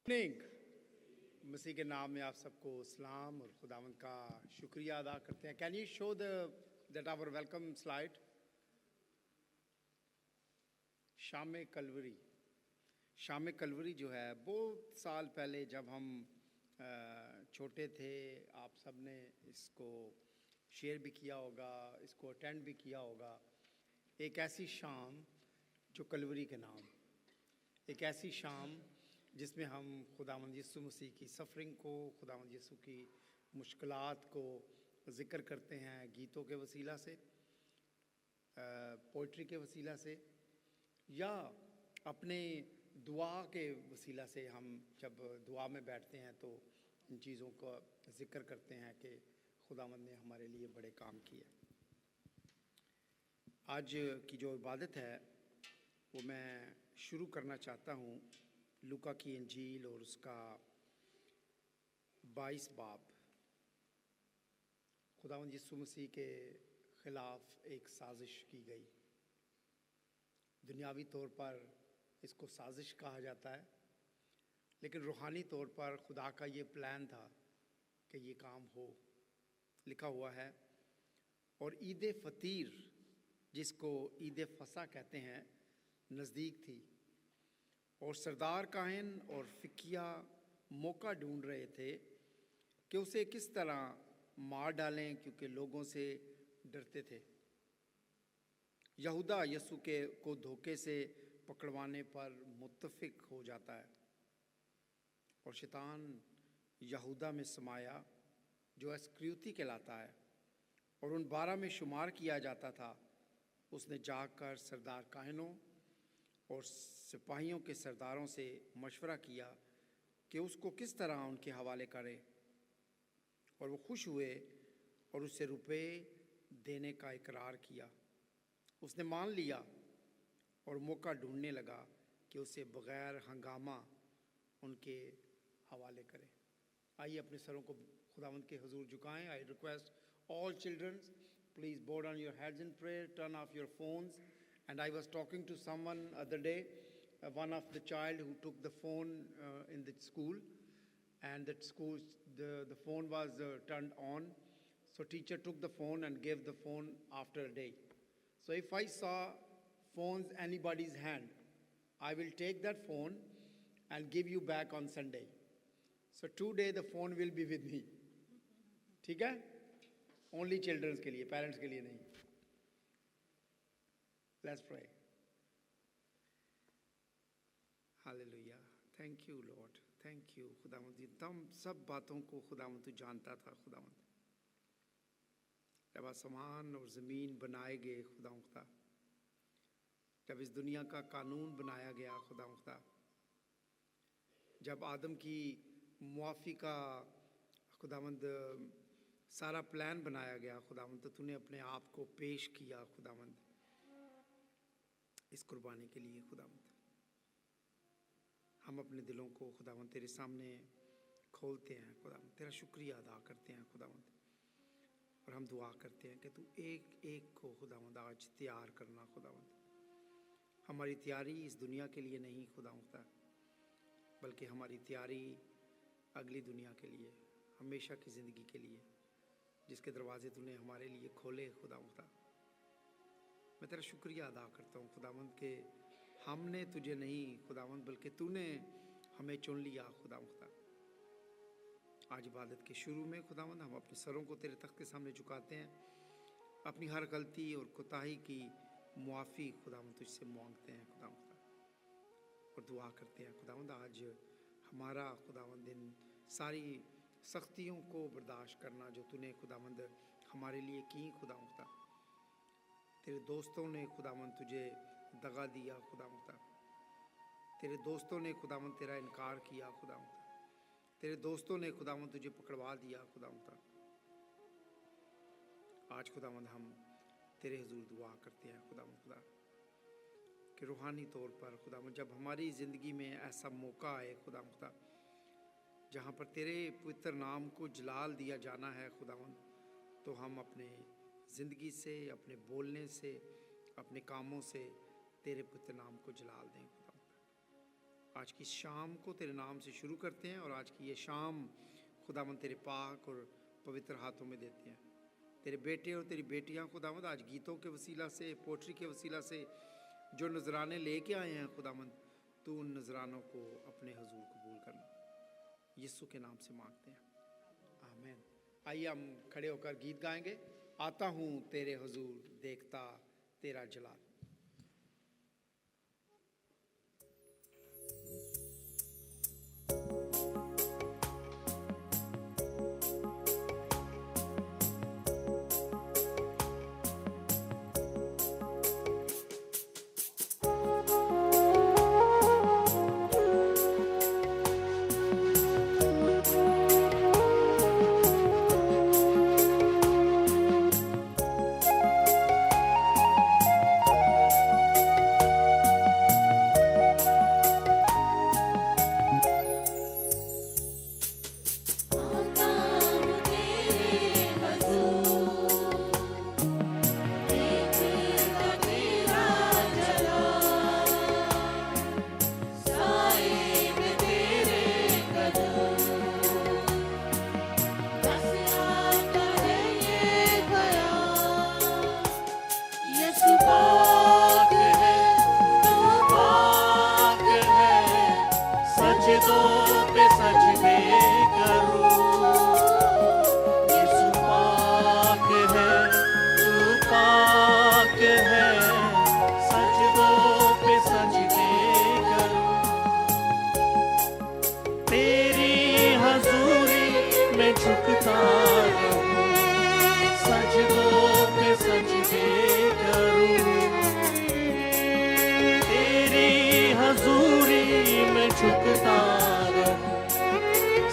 Evening. मसीह के नाम में आप सबको सलाम और खुदावंद का शुक्रिया अदा करते हैं। Can you show that our welcome slide. शाम कलवरी, शाम कलवरी जो है बहुत साल पहले जब हम छोटे थे, आप सब ने इसको शेयर भी किया होगा, इसको अटेंड भी किया होगा। एक ऐसी शाम जो कलवरी के नाम, एक ऐसी शाम जिसमें हम खुदावंद यीशु मसीह की सफ़रिंग को, खुदावंद यीशु की मुश्किलात को ज़िक्र करते हैं गीतों के वसीला से, पोइट्री के वसीला से, या अपने दुआ के वसीला से। हम जब दुआ में बैठते हैं तो इन चीज़ों का ज़िक्र करते हैं कि खुदावंद ने हमारे लिए बड़े काम किए। आज की जो इबादत है वो मैं शुरू करना चाहता हूँ लूका की इंजील और उसका 22 बाब। खुदावंद यीशु मसीह के ख़िलाफ़ एक साजिश की गई। दुनियावी तौर पर इसको साजिश कहा जाता है, लेकिन रूहानी तौर पर खुदा का ये प्लान था कि ये काम हो। लिखा हुआ है, और ईद फ़तीर, जिसको ईद फसा कहते हैं, नज़दीक थी, और सरदार काहिन और फ़िकिया मौका ढूंढ रहे थे कि उसे किस तरह मार डालें, क्योंकि लोगों से डरते थे। यहूदा यसु को धोखे से पकड़वाने पर मुत्तफिक हो जाता है, और शैतान यहूदा में समाया जो इस्करियोती कहलाता है और उन 12 में शुमार किया जाता था। उसने जाकर सरदार काहिनों और सिपाहियों के सरदारों से मशवरा किया कि उसको किस तरह उनके हवाले करे, और वो खुश हुए और उससे रुपए देने का इकरार किया। उसने मान लिया और मौका ढूंढने लगा कि उसे बग़ैर हंगामा उनके हवाले करे। आइए अपने सरों को खुदावंद के हुजूर झुकाएं। I request all children, please bow down your heads in prayer, turn off your phones. And I was talking to someone other day, one of the child who took the phone in the school, and that school, the phone was turned on. So teacher took the phone and gave the phone after a day. So if I saw phones anybody's hand, I will take that phone and give you back on Sunday. So today the phone will be with me. ठीक है? Only children's के लिए, parents के लिए नहीं। Let's pray. Hallelujah. Thank you Lord, thank you खुदावंद। तम सब बातों को खुदावंद तू जानता था खुदावंद। जब आसमान और ज़मीन बनाए गए खुदावंद, जब इस दुनिया का कानून बनाया गया खुदावंद, जब आदम की मुआफ़ी का खुदावंद सारा प्लान बनाया गया खुदावंद, तो तूने अपने आप को पेश किया खुदावंद इस कुर्बानी के लिए खुदावंद। हम अपने दिलों को खुदावंद तेरे सामने खोलते हैं खुदावंद, तेरा शुक्रिया अदा करते हैं खुदावंद, और हम दुआ करते हैं कि तू एक एक को खुदावंद आज तैयार करना खुदावंद। हमारी तैयारी इस दुनिया के लिए नहीं खुदावंद, बल्कि हमारी तैयारी अगली दुनिया के लिए, हमेशा की ज़िंदगी के लिए, जिसके दरवाजे तूने हमारे लिए खोले खुदावंद। मैं तेरा शुक्रिया अदा करता हूँ खुदावंद के हमने तुझे नहीं खुदावंद, बल्कि तूने हमें चुन लिया खुदावंद। आज इबादत के शुरू में खुदावंद हम अपने सरों को तेरे तख्त के सामने झुकाते हैं, अपनी हर गलती और कोताही की मुआफ़ी खुदावंद तुझसे मांगते हैं खुदावंद, और दुआ करते हैं खुदावंद आज हमारा खुदावंद इन सारी सख्तियों को बर्दाश्त करना जो तूने खुदावंद हमारे लिए की खुदावंद। तेरे दोस्तों ने खुदावंद तुझे दगा दिया खुदावंद, तेरे दोस्तों ने खुदावंद तेरा इनकार किया खुदावंद, तेरे दोस्तों ने खुदावंद तुझे पकड़वा दिया खुदावंद। आज खुदावंद हम तेरे हुजूर दुआ करते हैं खुदावंद खुदा कि रूहानी तौर पर खुदावंद जब हमारी ज़िंदगी में ऐसा मौका आए खुदावंद जहाँ पर तेरे पवित्र नाम को जलाल दिया जाना है खुदावंद, तो हम अपने ज़िंदगी से, अपने बोलने से, अपने कामों से तेरे पवित्र नाम को जलाल दें खुदावंद। आज की शाम को तेरे नाम से शुरू करते हैं और आज की ये शाम खुदावंद तेरे पाक और पवित्र हाथों में देते हैं। तेरे बेटे और तेरी बेटियां खुदावंद आज गीतों के वसीला से, पोट्री के वसीला से जो नजराने लेके आए हैं खुदावंद, तू उन नजरानों को अपने हुजूर कबूल करना, यीशु के नाम से मांगते हैं, आमीन। आइए हम खड़े होकर गीत गाएंगे। आता हूँ तेरे हुजूर देखता तेरा जलाल।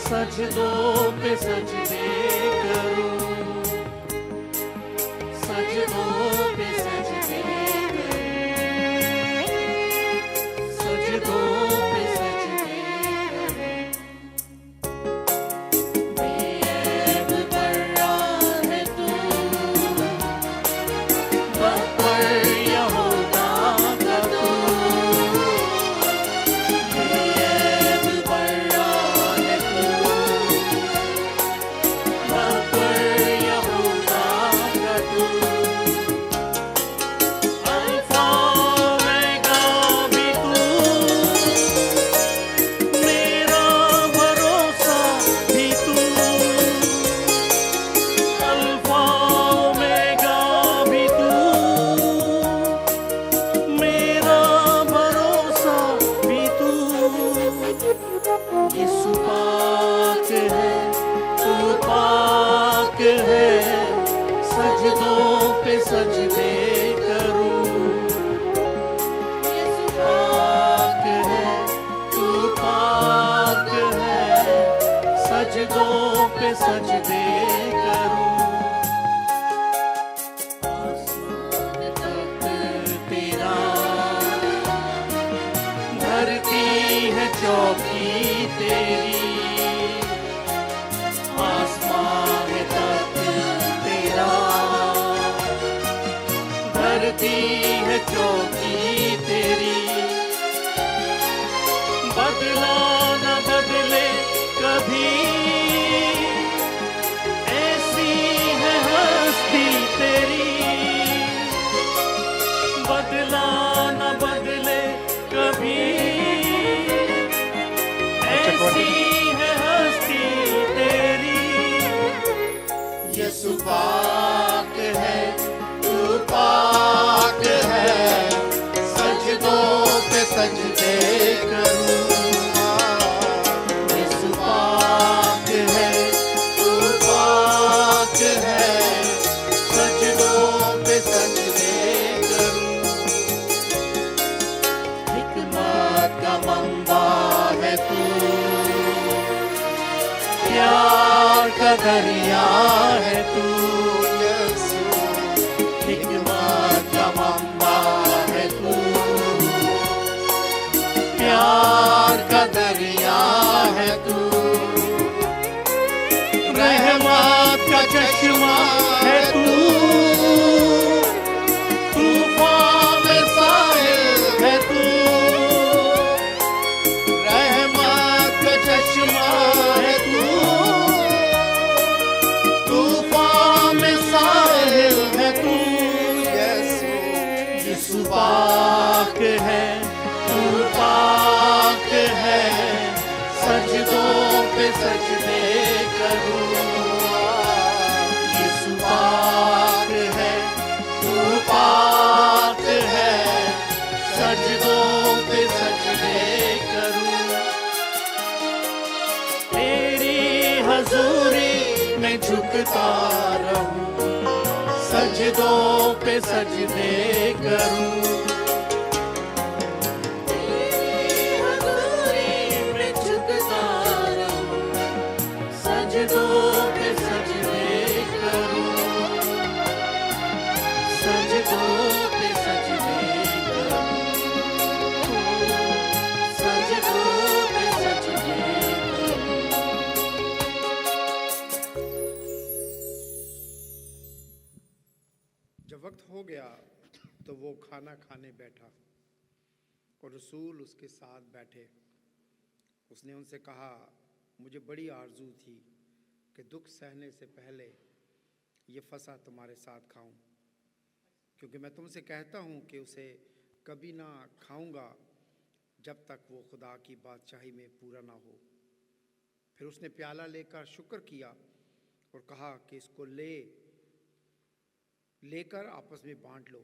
सजदों पे सजदे करूं, सजदों पे सजदे करूं, सजदों पे सजदे करूं। बेऐब बर्रा है तू, बब्बर यहूदा का तू। बेऐब बर्रा सजदे करूं, यीशु पाक है, तू पाक है, सजदों पे सजदे करूं। आसमान तक तेरा, धरती है चौकी तेरी। आसमान तक तेरा, धरती है चौकी तेरी। बदला न बदले कभी, ऐसी है हस्ती तेरी। बदला न बदले कभी, ऐसी है हस्ती तेरी। यीशु पाक है, पाक है, सजदों पे सजदे करूंगा। यीशु पाक है, तू पाक है, सजदों पे सजदे करूं। हिकमत का मंबा है तू, प्यार का दरिया है तू। हिकमत का मंबा है तू, प्यार का दरिया है तू। रहमत का चश्मा है तू, तूफान में साहिल है तू। झुकता रहूं, सजदों पे सजदे करूं। तेरी हज़ूरी में झुकता रहूं, सजदों पे सजदे करूं, सजदों पे सजदे करूं, सजदों पे सजदे करूं। जब वक्त हो गया तो वो खाना खाने बैठा और रसूल उसके साथ बैठे। उसने उनसे कहा, मुझे बड़ी आरजू थी कि दुख सहने से पहले ये फसा तुम्हारे साथ खाऊं, क्योंकि मैं तुमसे कहता हूं कि उसे कभी ना खाऊंगा जब तक वो खुदा की बादशाही में पूरा ना हो। फिर उसने प्याला लेकर शुक्र किया और कहा कि इसको लेकर आपस में बांट लो,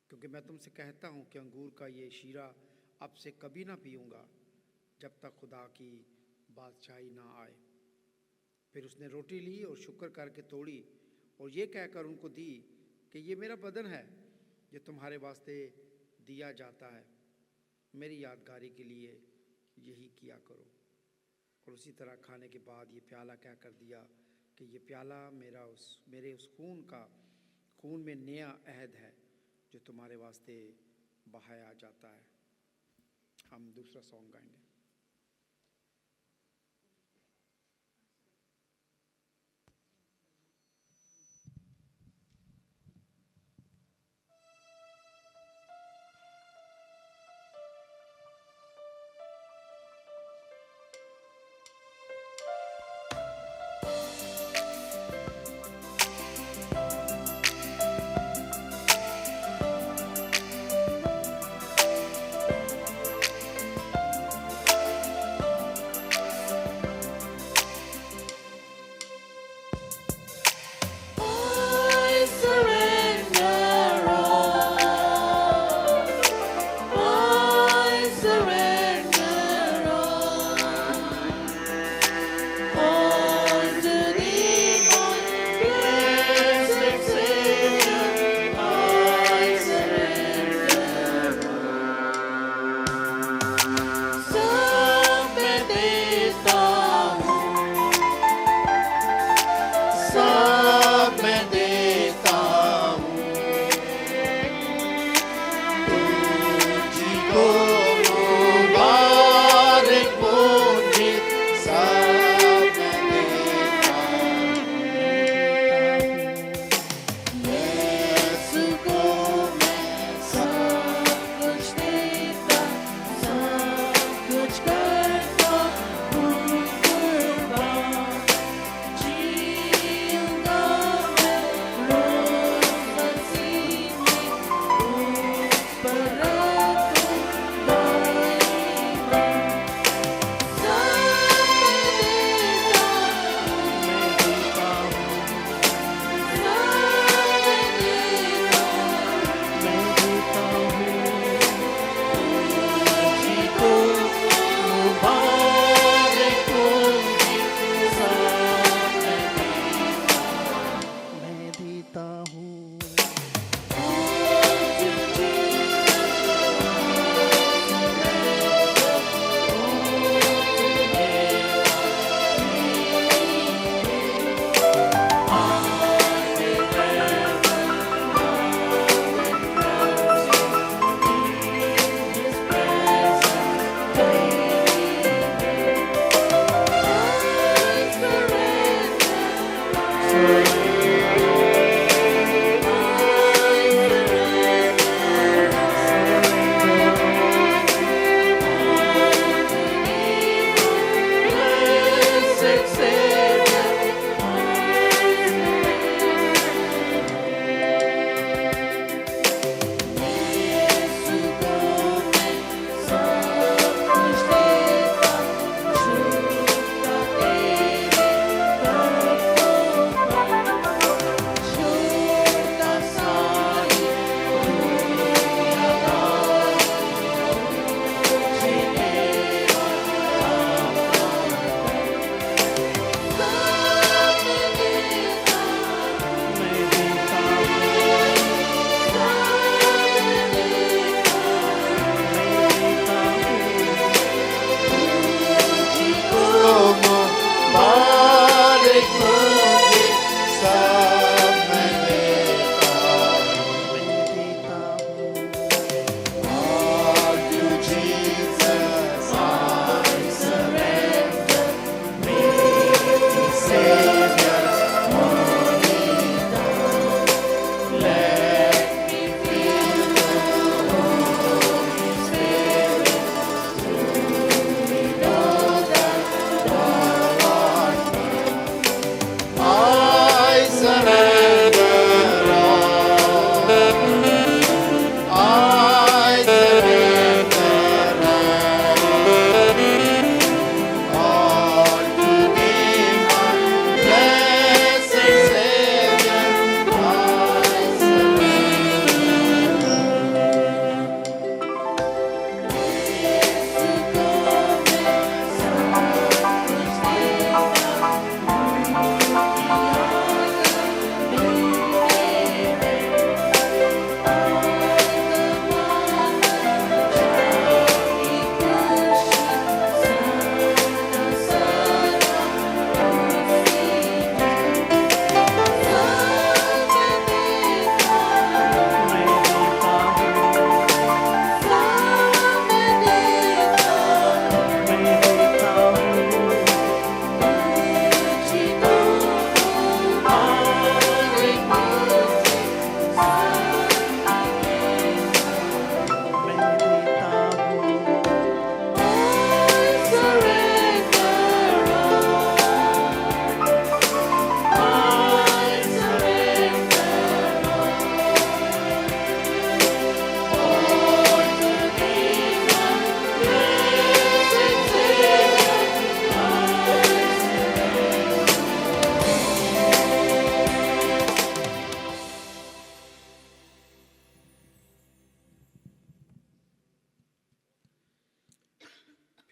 क्योंकि मैं तुमसे कहता हूँ कि अंगूर का ये शीरा अब से कभी ना पीऊँगा जब तक खुदा की बादशाही ना आए। फिर उसने रोटी ली और शुक्र करके तोड़ी और ये कहकर उनको दी कि ये मेरा बदन है जो तुम्हारे वास्ते दिया जाता है, मेरी यादगारी के लिए यही किया करो। और उसी तरह खाने के बाद ये प्याला कह कर दिया कि ये प्याला मेरे उस खून में नया अहद है जो तुम्हारे वास्ते बहाया जाता है। हम दूसरा सॉन्ग गाएंगे।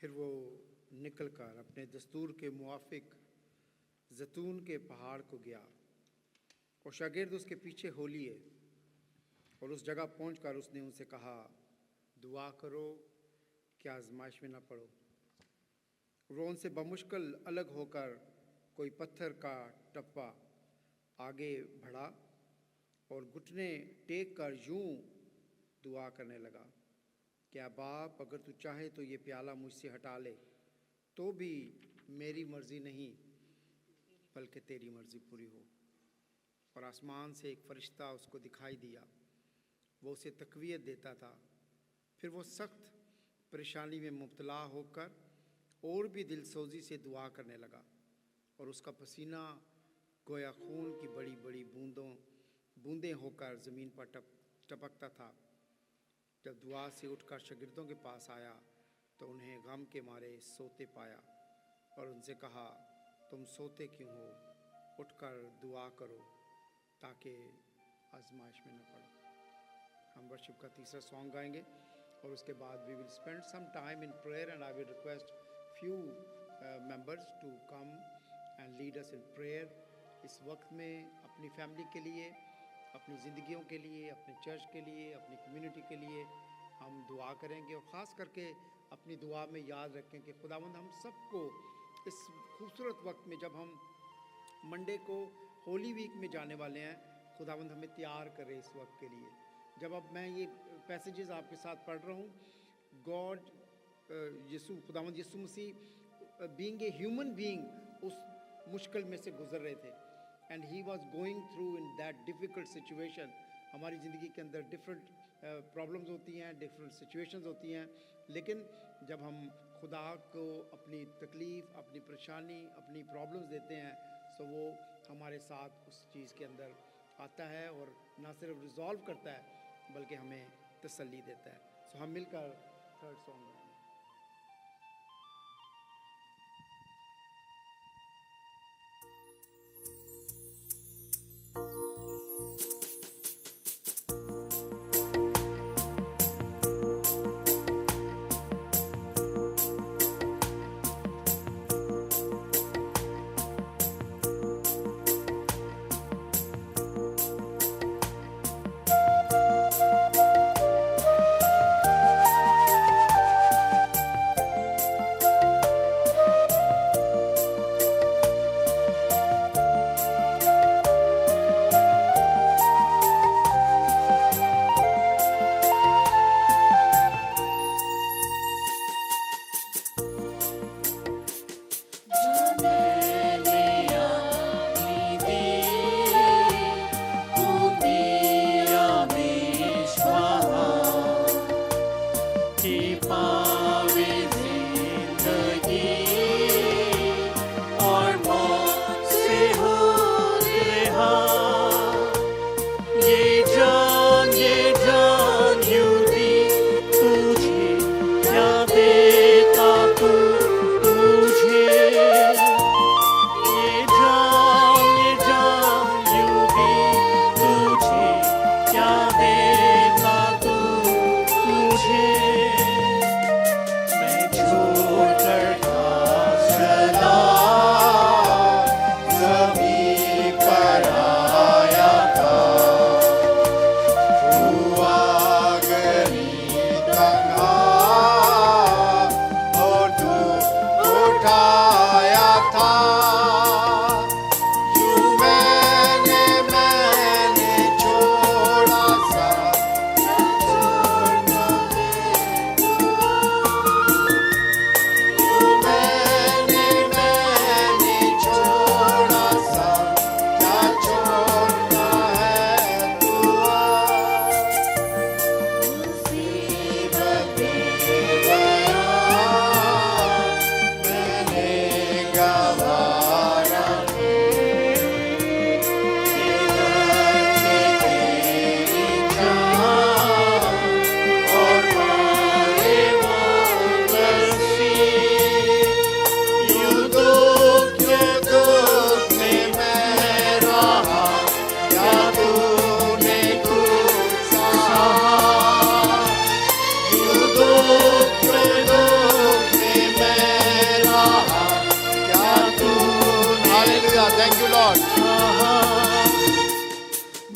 फिर वो निकलकर अपने दस्तूर के मुआफिक जैतून के पहाड़ को गया और शागिर्द उसके पीछे हो लिए। और उस जगह पहुंचकर उसने उनसे कहा, दुआ करो कि आजमाइश में ना पड़ो। वो उनसे बमुश्किल अलग होकर कोई पत्थर का टप्पा आगे बढ़ा और घुटने टेक कर यूं दुआ करने लगा, क्या बाप, अगर तू चाहे तो ये प्याला मुझसे हटा ले, तो भी मेरी मर्ज़ी नहीं बल्कि तेरी मर्ज़ी पूरी हो। और आसमान से एक फ़रिश्ता उसको दिखाई दिया, वो उसे तक़वियत देता था। फिर वो सख्त परेशानी में मुब्तला होकर और भी दिलसोजी से दुआ करने लगा और उसका पसीना गोया खून की बड़ी बड़ी बूंदें होकर ज़मीन पर टपकता था। जब दुआ से उठकर शागिर्दों के पास आया तो उन्हें गम के मारे सोते पाया और उनसे कहा, तुम सोते क्यों हो? उठकर दुआ करो ताकि आजमाइश में न पड़ो। हम वर्शिप का तीसरा सॉन्ग गाएंगे और उसके बाद we will spend some time in prayer and I will request few members to come and lead us in prayer. इस वक्त में अपनी फैमिली के लिए, अपनी ज़िंदगियों के लिए, अपने चर्च के लिए, अपनी कम्युनिटी के लिए हम दुआ करेंगे और ख़ास करके अपनी दुआ में याद रखें कि खुदावंद हम सबको इस खूबसूरत वक्त में, जब हम मंडे को होली वीक में जाने वाले हैं, खुदावंद हमें तैयार करे इस वक्त के लिए। जब अब मैं ये पैसेजेस आपके साथ पढ़ रहा हूँ, गॉड यीशु, खुदावंद यीशु मसीह बीइंग ए ह्यूमन बीइंग उस मुश्किल में से गुजर रहे थे and he was going through in that difficult situation. हमारी ज़िंदगी के अंदर डिफरेंट प्रॉब्लम्स होती हैं, डिफरेंट सिचुएशंस होती हैं, लेकिन जब हम खुदा को अपनी तकलीफ़, अपनी परेशानी, अपनी प्रॉब्लम्स देते हैं, सो वो हमारे साथ उस चीज़ के अंदर आता है और ना सिर्फ रिजॉल्व करता है बल्कि हमें तसल्ली देता है। सो हम मिलकर थर्ड सॉन्ग गाएंगे।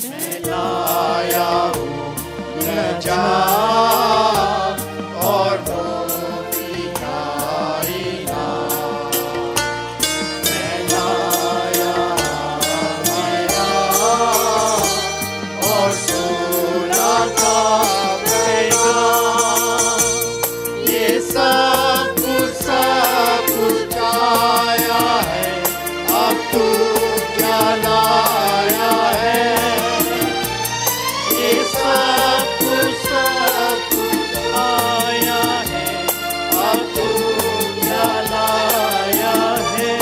मैं लाया हूँ नजात और मुक्ति का इनाम। मैं लाया मेरा और सुना का पैगाम। ये सब कुछ आया है, अब तू क्या लाया है। ये सब कुछ आया है, अब तू क्या लाया है।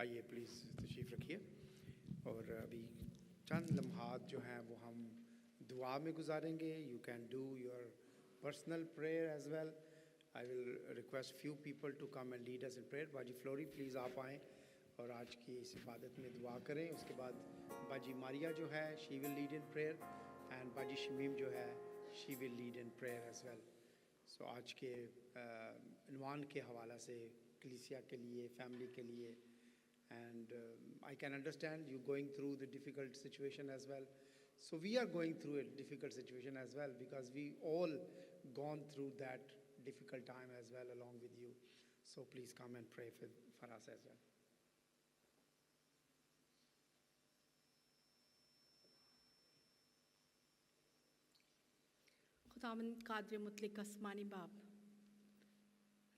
आइए प्लीज़ तशरीफ़ रखिए। और अभी चंद लम्हात जो हैं वो हम दुआ में गुजारेंगे। You can do your personal prayer as well. I will request few people to come and lead us in prayer. बाजी फ्लोरी प्लीज़ आप आएँ और आज की इस इबादत में दुआ करें। उसके बाद बाजी मारिया जो है she will lead in prayer and बाजी शमीम जो है she will lead in prayer as well. So आज के इन्वान के हवाला से कलीसिया के लिए, फैमिली के लिए, and I can understand you going through the difficult situation as well. So we are going through a difficult situation as well, because we all gone through that difficult time as well along with you. So please come and pray for us as well. खुदावंद कादिर मुतलक आसमानी बाप,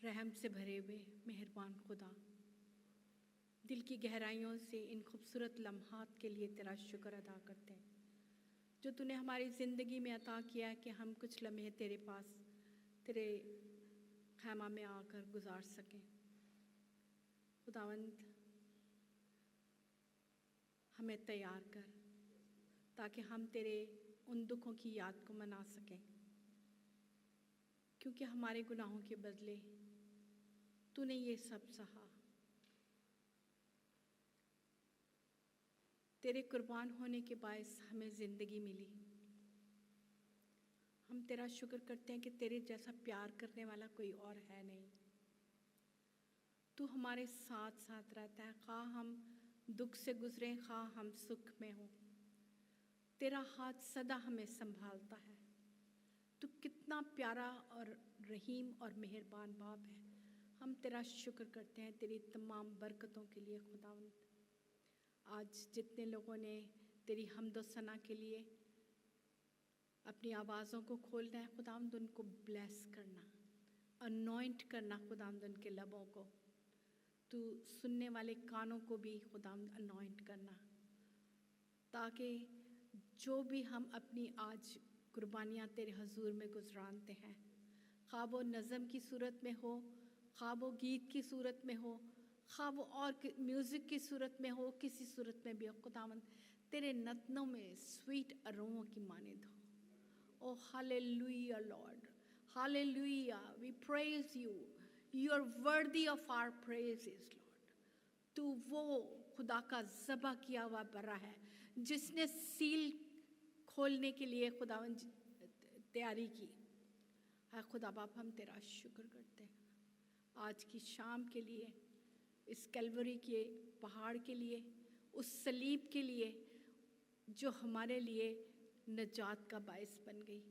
रहम से भरे हुए मेहरबान खुदा, दिल की गहराइयों से इन खूबसूरत लम्हात के लिए तेरा शुक्र अदा करते हैं जो तूने हमारी ज़िंदगी में अता किया है कि हम कुछ लम्हे तेरे पास, तेरे खैमा में आकर गुजार सकें। खुदावंद हमें तैयार कर ताकि हम तेरे उन दुखों की याद को मना सकें, क्योंकि हमारे गुनाहों के बदले तूने ये सब सहा। तेरे कुर्बान होने के बायस हमें ज़िंदगी मिली। हम तेरा शुक्र करते हैं कि तेरे जैसा प्यार करने वाला कोई और है नहीं। तू हमारे साथ साथ रहता है, खा हम दुख से गुजरें, खा हम सुख में हों। तेरा हाथ सदा हमें संभालता है। तू कितना प्यारा और रहीम और मेहरबान बाप है। हम तेरा शुक्र करते हैं तेरी तमाम बरकतों के लिए। खुदावंद आज जितने लोगों ने तेरी हम्द व सना के लिए अपनी आवाज़ों को खोलना है, खुदावंद उनको ब्लेस करना, अनॉइंट करना खुदावंद उनके लबों को। तू सुनने वाले कानों को भी खुदावंद अनॉइंट करना, ताकि जो भी हम अपनी आज कुर्बानियाँ तेरे हजूर में गुजरानते हैं, खा वो नज़म की सूरत में हो, खा वो गीत की सूरत में हो, खा वो और म्यूज़िक की सूरत में हो, किसी सूरत में भी हो, खुदावंद तेरे नतनों में स्वीट अरोमा की मानिंद हो। Oh hallelujah Lord, hallelujah, we praise you, you are worthy of our praises Lord. तू वो खुदा का ज़बा किया हुआ बरा है जिसने सील खोलने के लिए खुदावंद तैयारी की है। खुदा बाप हम तेरा शुक्र करते हैं आज की शाम के लिए, इस कैलवरी के पहाड़ के लिए, उस सलीब के लिए जो हमारे लिए नजात का बायस बन गई।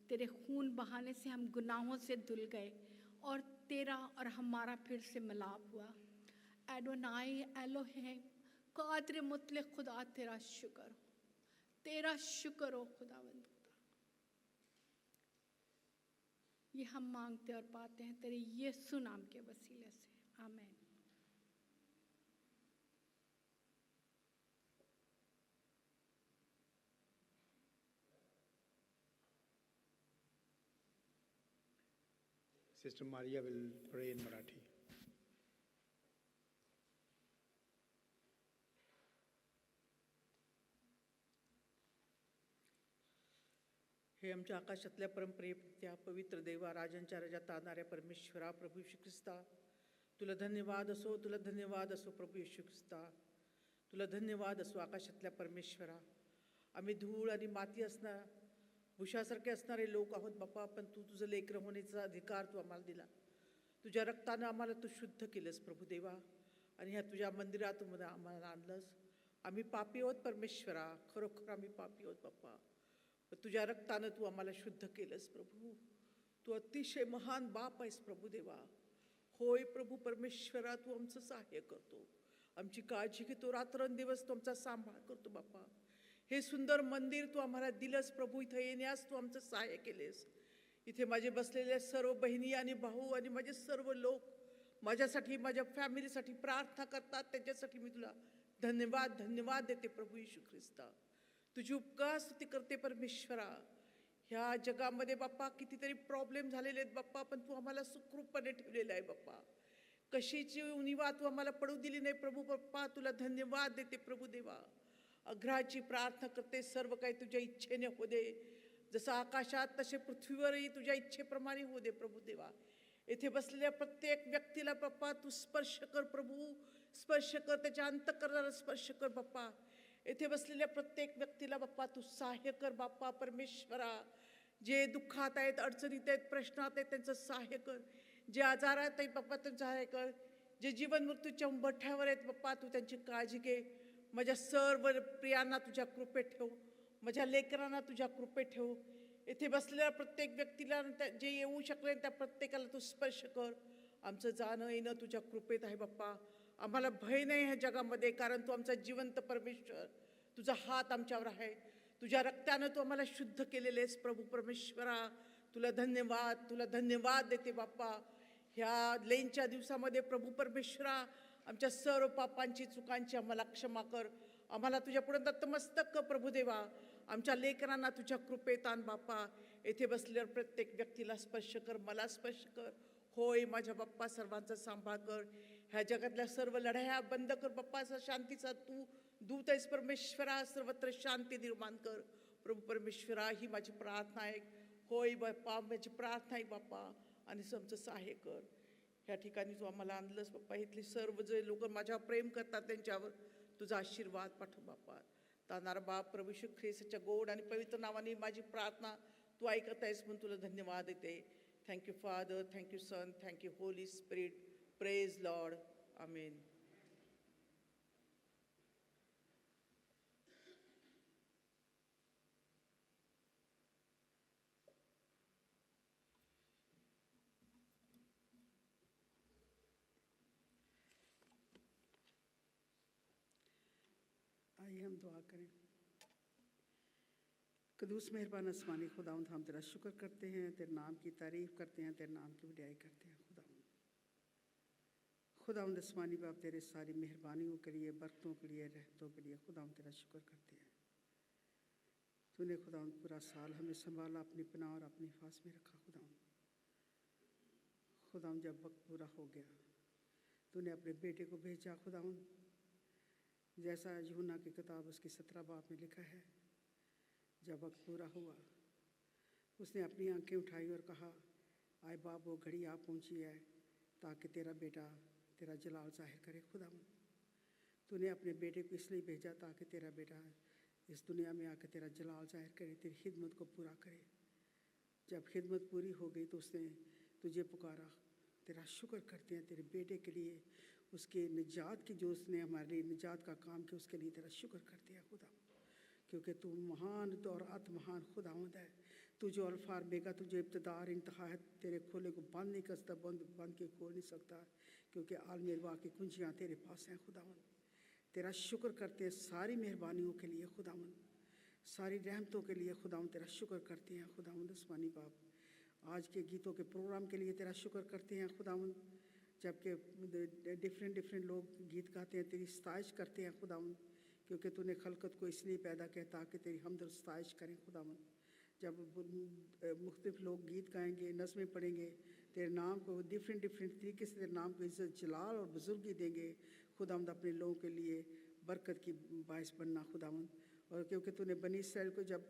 तेरे खून बहाने से हम गुनाहों से धुल गए और तेरा और हमारा फिर से मिलाप हुआ। एडोनाई एलोहिम कादिर मुतलक खुदा, तेरा शुक्र हो, तेरा शुक्र हो खुदावंद खुदा। ये हम मांगते और पाते हैं तेरे यीशु नाम के वसीले से, आमीन। Sister Maria will pray in Marathi. हे आमच्या आकाशातल्या परमप्रिय त्या पवित्र देवा, राजांच्या राजा तारणाऱ्या परमेश्वरा, प्रभू येशू ख्रिस्ता, तुला धन्यवाद असो, तुला धन्यवाद असो प्रभू येशू ख्रिस्ता, तुला धन्यवाद असो आकाशातल्या परमेश्वरा. आम्ही धूळ आणि माती असणार, भुशासारखे असणारे लोक आहोत बाप्पा, पण तू तुझं लेकरं होण्याचा अधिकार तू आम्हाला दिला. तुझ्या रक्तानं आम्हाला तू शुद्ध केलंस प्रभू देवा, आणि ह्या तुझ्या मंदिरातून आम्हाला आणलंस. आम्ही पापी आहोत परमेश्वरा, खरोखर आम्ही पापी आहोत बाप्पा, पण तुझ्या रक्तानं तू आम्हाला शुद्ध केलंस प्रभू. तू अतिशय महान बाप आहेस प्रभू देवा. होय प्रभू परमेश्वरा, तू आमचं सहाय्य करतो, आमची काळजी घेतो, रात्रंदिवस तू आमचा सांभाळ करतो बाप्पा. हे सुंदर मंदिर तू आम्हाला दिलंस प्रभू, इथं येण्यास तू आमचं सहाय्य केलेस. इथे माझे बसलेले सर्व बहिणी आणि भाऊ आणि माझे सर्व लोक माझ्यासाठी, माझ्या फॅमिलीसाठी प्रार्थना करतात, त्याच्यासाठी मी तुला धन्यवाद धन्यवाद देते प्रभू येशू ख्रिस्ता. तुझी उपकार स्तुती करते परमेश्वरा. ह्या जगामध्ये बाप्पा कितीतरी प्रॉब्लेम झालेले आहेत बाप्पा, पण तू आम्हाला सुखरूपपणे ठेवलेलं आहे बाप्पा. कशीची उणिवा तू आम्हाला पडू दिली नाही प्रभू बाप्पा, तुला धन्यवाद देते प्रभू देवा. अघ्राची प्रार्थना करते, सर्व काही तुझ्या इच्छेने हो दे, जसं आकाशात तसे पृथ्वीवरही तुझ्या इच्छेप्रमाणे हो दे प्रभू देवा. येथे बसलेल्या प्रत्येक व्यक्तीला बाप्पा तू स्पर्श कर प्रभू, स्पर्श कर, त्याच्या अंतःकरणाला स्पर्श कर बाप्पा. येथे बसलेल्या प्रत्येक व्यक्तीला बाप्पा तू सहाय्य कर बाप्पा परमेश्वरा. जे दुःखात आहेत, अडचणीत आहेत, प्रश्नात आहेत, त्यांचं सहाय्य कर. जे आजारात आहेत बाप्पा त्यांचं सहाय्य कर. जे जीवन मृत्यूच्या उंबरठ्यावर आहेत बाप्पा तू त्यांची काळजी घे. माझ्या सर्व प्रियांना तुझ्या कृपेत ठेव, माझ्या लेकरांना तुझ्या कृपेत ठेव. येथे बसलेल्या प्रत्येक व्यक्तीला जे येऊ शकले त्या प्रत्येकाला तू स्पर्श कर. आमचं जाणं येणं तुझ्या कृपेत आहे बाप्पा. आम्हाला भय नाही ह्या जगामध्ये, कारण तू आमचा जिवंत परमेश्वर, तुझा हात आमच्यावर आहे. तुझ्या रक्तानं तू आम्हाला शुद्ध केलेले आहेस प्रभू परमेश्वरा. तुला धन्यवाद, तुला धन्यवाद देते बाप्पा. ह्या लेनच्या दिवसामध्ये प्रभू परमेश्वरा आमच्या सर्व पापांची, चुकांची आम्हाला क्षमा कर. आम्हाला तुझ्या पुढे नतमस्तक कर प्रभू देवा. आमच्या लेकरांना तुझ्या कृपेत आण बाप्पा. येथे बसलेल्या प्रत्येक व्यक्तीला स्पर्श कर, मला स्पर्श कर. होय माझ्या बाप्पा, सर्वांचा सांभाळ कर. ह्या जगातल्या सर्व लढाया बंद कर बाप्पा. शांतीचा तू दूत आहेस परमेश्वरा, सर्वत्र शांती निर्माण कर प्रभू परमेश्वरा. ही माझी प्रार्थना आहे. होय बाप्पा, माझी प्रार्थना आहे बाप्पा, आणि आमचं सहाय्य कर. ह्या ठिकाणी तू आम्हाला आणलंस बाप्पा. इथली सर्व जे लोक माझ्यावर प्रेम करतात त्यांच्यावर तुझा आशीर्वाद पाठव बाप्पा. तानार बाप प्रभू येशू ख्रिस्ताच्या गोड आणि पवित्र नावाने माझी प्रार्थना तू ऐकत आहेस म्हणून तुला धन्यवाद देते. Thank you Father, thank you Son, thank you Holy Spirit. Praise Lord. Amen. आइए हम दुआ करें। कदूस मेहरबान आसमानी खुदावंद, हम तेरा शुक्र करते हैं, तेरे नाम की तारीफ़ करते हैं, तेरे नाम की वडियाई करते हैं खुदावंद आसमानी बाप, तेरे सारी मेहरबानियों के लिए, बरकतों के लिए, रहमतों के लिए खुदावंद तेरा शुक्र करते हैं. तूने खुदावंद पूरा साल हमें संभाला, अपनी पनाह और अपनी हिफाज़त में रखा खुदावंद. जब वक्त पूरा हो गया तूने अपने बेटे को भेजा खुदावंद, जैसा यूहन्ना की किताब उसकी 17 बाब में लिखा है. जब वक्त पूरा हुआ उसने अपनी आंखें उठाई और कहा, आए बाप, वो घड़ी आ पहुंची है ताकि तेरा बेटा तेरा जलाल जाहिर करे. खुदावंद तूने अपने बेटे को इसलिए भेजा ताकि तेरा बेटा इस दुनिया में आकर तेरा जलाल जाहिर करे, तेरी खिदमत को पूरा करे. जब खिदमत पूरी हो गई तो उसने तुझे पुकारा. तेरा शुक्र करते हैं तेरे बेटे के लिए, उसके निजात की, जो उसने हमारे लिए निजात का काम किया, उसके लिए तेरा शुक्र करते हैं खुदा, क्योंकि तू महान और अत महान खुदावंद है. तू जो अल्फा और ओमेगा, तुझे इब्तिदार इंतहा है. तेरे खोले को बंद नहीं कर सकता, बंद के खोल नहीं सकता, क्योंकि आलम अरवाह की कुंजियाँ तेरे पास हैं खुदावंद. तेरा शुक्र करते हैं सारी मेहरबानियों के लिए खुदावंद, सारी रहमतों के लिए खुदावंद तेरा शुक्र करते हैं खुदावंद आसमानी बाप. आज के गीतों के प्रोग्राम के लिए तेरा शुक्र करते हैं खुदावंद, जबकि डिफरेंट लोग गीत गाते हैं, तेरी सताइश करते हैं खुदावंद, क्योंकि तूने खलकत को इसलिए पैदा किया ताकि तेरी हमद और सताइश करें खुदावंद. जब मुख्तलिफ लोग गीत गाएंगे, नज़में पढ़ेंगे, तेरे नाम को डिफरेंट डिफरेंट तरीके से तेरे नाम को इज्जत जलाल और बुजुर्गी देंगे खुदावंद। अपने लोगों के लिए बरकत की बायस बनना खुदावंद। और क्योंकि तूने बनी इसराइल को जब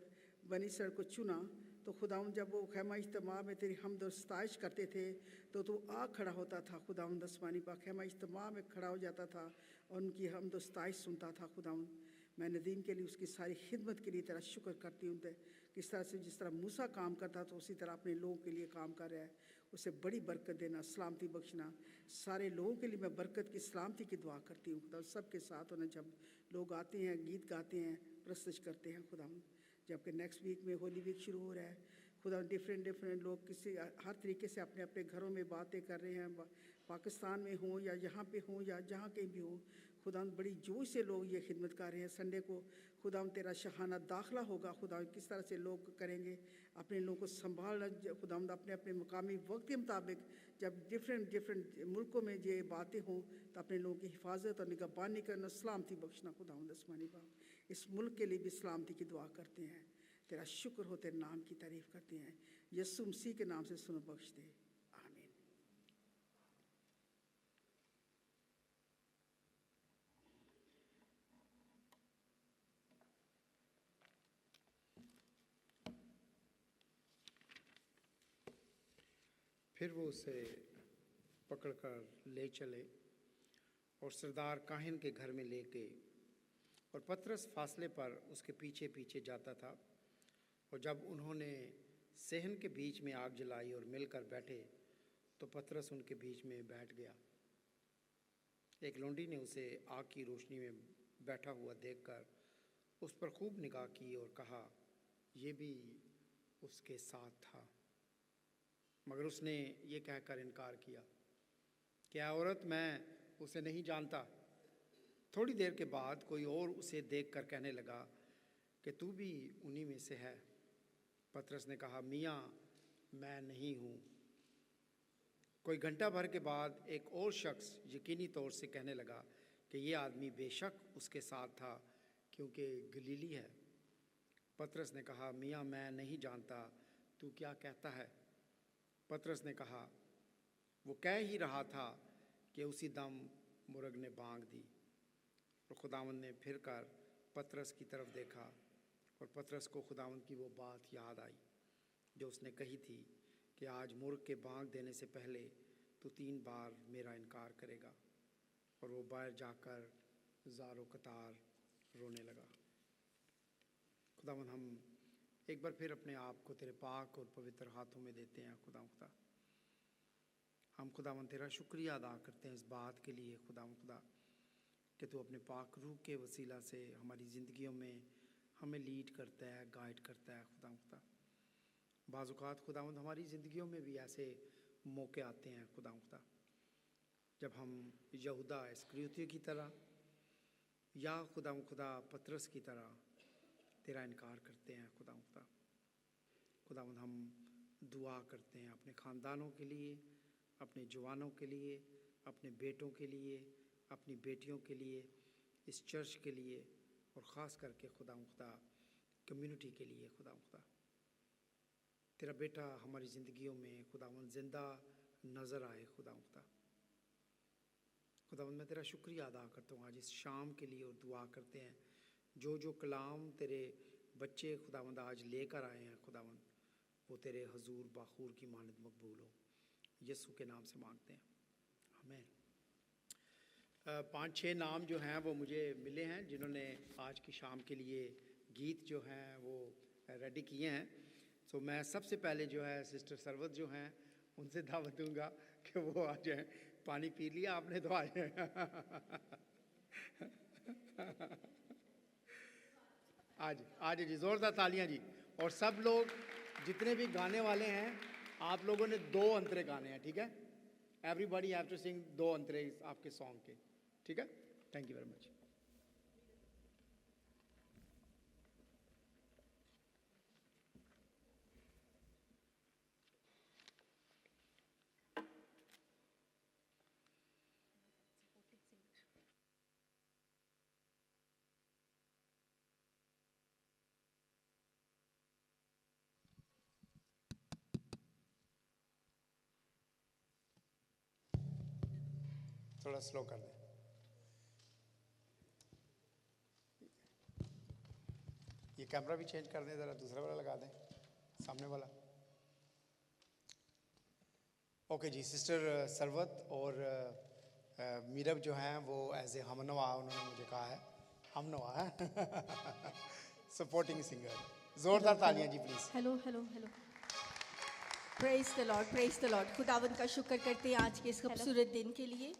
बनी इसराइल को चुना तो खुदावंद जब वो खैमा इज्तिमा में तेरी हमद और सताइश करते थे तो तू आ खड़ा होता था खुदावंद। आसमानी पा खैमा इज्तिमा में खड़ा हो जाता था और उनकी हमद और सताइश सुनता था खुदावंद। मैं नदीम के लिए उसकी सारी खिदमत के लिए तेरा शुक्र करती हूँ। किस तरह से जिस तरह मूसा काम करता तो उसी तरह अपने लोगों के लिए काम कर रहा है। उसे बड़ी बरकत देना, सलामती बख्शना। सारे लोगों के लिए मैं बरकत की सलामती की दुआ करती हूँ खुदा। सबके साथ होना जब लोग आते हैं, गीत गाते हैं, प्रस्तुत करते हैं खुदा। जबकि नेक्स्ट वीक में होली वीक शुरू हो रहा है खुदा। डिफरेंट डिफरेंट लोग किसी हर तरीके से अपने अपने घरों में बातें कर रहे हैं, पाकिस्तान में हों या यहाँ पे हों या जहाँ कहीं भी हों खुदा। बड़ी जोश से लोग ये खिदमत कर रहे हैं। संडे को खुदा तेरा शहाना दाखिला होगा खुदा। किस तरह से लोग करेंगे अपने लोगों को संभालना खुदा। अपने अपने मकामी वक्त के मुताबिक जब डिफरेंट डिफरेंट मुल्कों में ये बातें हों तो अपने लोगों की हिफाजत और निगहबानी करना, सलामती बख्शना खुदा। आसमानी बाप इस मुल्क के लिए भी सलामती की दुआ करते हैं। तेरा शुक्र हो, तेरे नाम की तारीफ़ करते हैं। यीशु मसीह के नाम से सुनो बख्श दे, आमीन। फिर वो उसे पकड़कर ले चले और सरदार काहिन के घर में ले गए और पतरस फासले पर उसके पीछे पीछे जाता था। और जब उन्होंने सहन के बीच में आग जलाई और मिलकर बैठे तो पतरस उनके बीच में बैठ गया। एक लौंडी ने उसे आग की रोशनी में बैठा हुआ देखकर उस पर खूब निगाह की और कहा, ये भी उसके साथ था। मगर उसने ये कहकर इनकार किया, क्या औरत, मैं उसे नहीं जानता। थोड़ी देर के बाद कोई और उसे देखकर कहने लगा कि तू भी उन्हीं में से है। पतरस ने कहा, मियाँ, मैं नहीं हूँ। कोई घंटा भर के बाद एक और शख्स यकीनी तौर से कहने लगा कि ये आदमी बेशक उसके साथ था क्योंकि गलीली है। पतरस ने कहा, मियाँ, मैं नहीं जानता, तू क्या कहता है। पतरस ने कहा, वो कह ही रहा था कि उसी दम मुर्ग ने बांग दी। और खुदावंद ने फिर कर पतरस की तरफ देखा और पतरस को खुदावंद की वो बात याद आई जो उसने कही थी कि आज मुर्ग के बांग देने से पहले तू 3 बार मेरा इनकार करेगा। और वो बाहर जाकर ज़ारो कतार रोने लगा। खुदावंद, हम एक बार फिर अपने आप को तेरे पाक और पवित्र हाथों में देते हैं। खुदा हम खुदावंद तेरा शुक्रिया अदा करते हैं इस बात के लिए खुदा कि तू अपने पाक रूह के वसीला से हमारी ज़िंदगियों में हमें लीड करता है, गाइड करता है। खुदा बाज़-औक़ात खुदावंद हमारी ज़िंदगियों में भी ऐसे मौके आते हैं खुदा जब हम यहूदा इस्करियोती की तरह या खुदा पतरस की तरह तेरा इनकार करते हैं। खुदावंद हम दुआ करते हैं अपने ख़ानदानों के लिए, अपने जवानों के लिए, अपने बेटों के लिए, अपनी बेटियों के लिए, इस चर्च के लिए और ख़ास करके खुदा कम्युनिटी के लिए। खुदा तेरा बेटा हमारी ज़िंदगियों में खुदावंद ज़िंदा नज़र आए। खुदावंद मैं तेरा शुक्रिया अदा करता हूँ आज इस शाम के लिए और दुआ करते हैं जो कलाम तेरे बच्चे खुदावंद आज लेकर आए हैं खुदावंद वो तेरे हजूर बाखूर की मानद मकबूल हो। यीशु के नाम से मांगते हैं, आमीन। 5-6 नाम जो हैं वो मुझे मिले हैं जिन्होंने आज की शाम के लिए गीत जो हैं वो रेडी किए हैं। तो मैं सबसे पहले जो है सिस्टर सरवत जो हैं उनसे दावत दूंगा कि वो आ जाएं। पानी पी लिया आपने तो आ जाएं। आज जी ज़ोरदार तालियां जी। और सब लोग जितने भी गाने वाले हैं आप लोगों ने 2 अंतरे गाने हैं, ठीक है। एवरीबॉडी हैव टू सिंग 2 अंतरे आपके सॉन्ग के, ठीक है। Thank you very much. थोड़ा स्लो कर दें। ये कैमरा भी चेंज कर दें, ज़रा दूसरा वाला लगा दें, सामने वाला। ओके जी, सिस्टर सरवत और मीरब जो हैं वो एज ए हमनवा, उन्होंने मुझे कहा है हमनवा है सपोर्टिंग सिंगर। जोरदार तालियां जी please. Hello hello hello. Praise the Lord, praise the Lord. खुदावंद का शुक्र करते हैं आज के इस खूबसूरत दिन के लिए।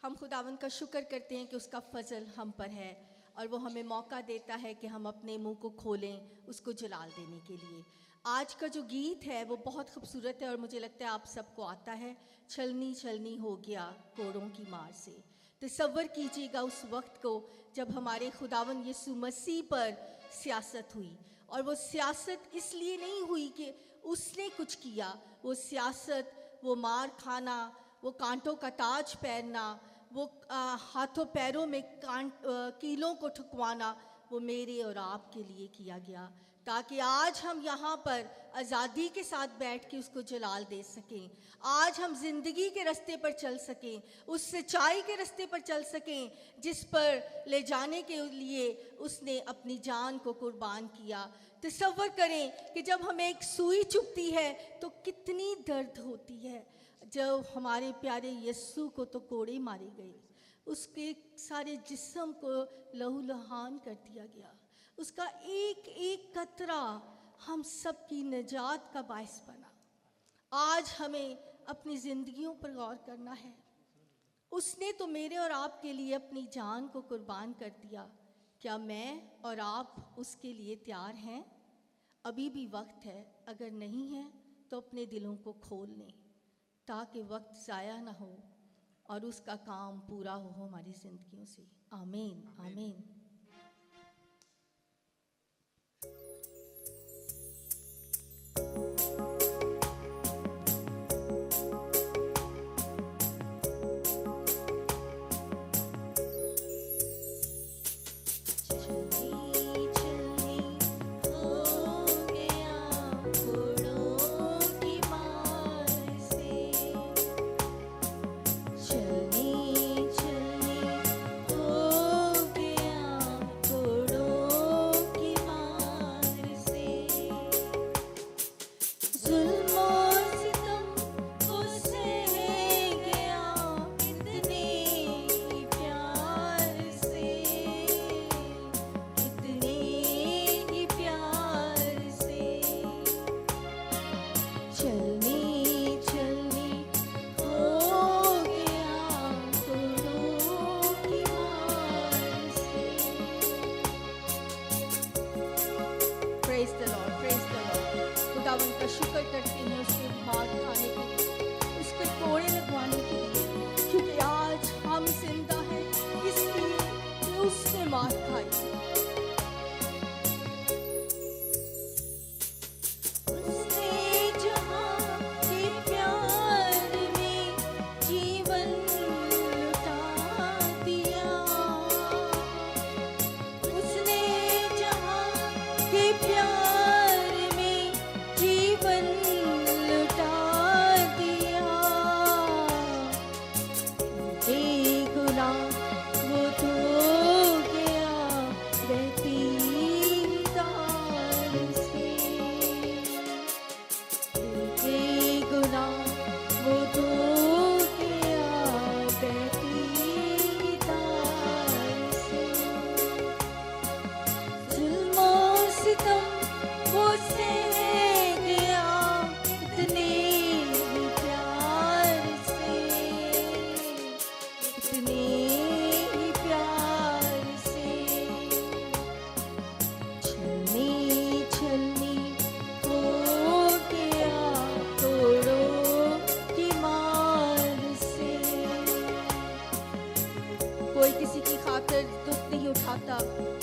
हम खुदावंद का शुक्र करते हैं कि उसका फजल हम पर है और वो हमें मौका देता है कि हम अपने मुंह को खोलें उसको जलाल देने के लिए। आज का जो गीत है वो बहुत खूबसूरत है और मुझे लगता है आप सबको आता है। छलनी छलनी हो गया कोड़ों की मार से। तसव्वुर कीजिएगा उस वक्त को जब हमारे खुदावंद यीशु मसीह पर सियासत हुई, और वो सियासत इसलिए नहीं हुई कि उसने कुछ किया। वो सियासत, वो मार खाना, वो कांटों का ताज पहनना, वो हाथों पैरों में कीलों को ठुकवाना, वो मेरे और आपके लिए किया गया, ताकि आज हम यहाँ पर आज़ादी के साथ बैठ के उसको जलाल दे सकें। आज हम जिंदगी के रास्ते पर चल सकें, उस सच्चाई के रास्ते पर चल सकें जिस पर ले जाने के लिए उसने अपनी जान को कुर्बान किया। तसव्वुर करें कि जब हमें एक सुई चुभती है तो कितनी दर्द होती है। जब हमारे प्यारे यीशु को तो कोड़े मारे गए, उसके सारे जिस्म को लहूलुहान कर दिया गया, उसका एक एक कतरा हम सब की निजात का बायस बना। आज हमें अपनी ज़िंदगियों पर गौर करना है। उसने तो मेरे और आपके लिए अपनी जान को कुर्बान कर दिया। क्या मैं और आप उसके लिए तैयार हैं? अभी भी वक्त है। अगर नहीं है तो अपने दिलों को खोल लें ताकि वक्त ज़ाया ना हो और उसका काम पूरा हो हमारी ज़िंदगियों से। आमीन आमीन।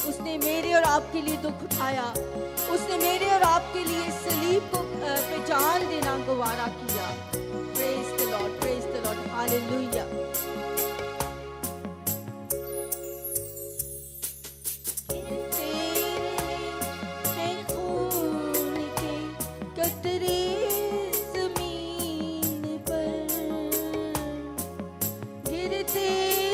उसने मेरे और आपके लिए दुख उठाया। उसने मेरे और आपके लिए सलीब को पे जान देना गवारा किया। Praise the Lord, praise the Lord, hallelujah. गिरते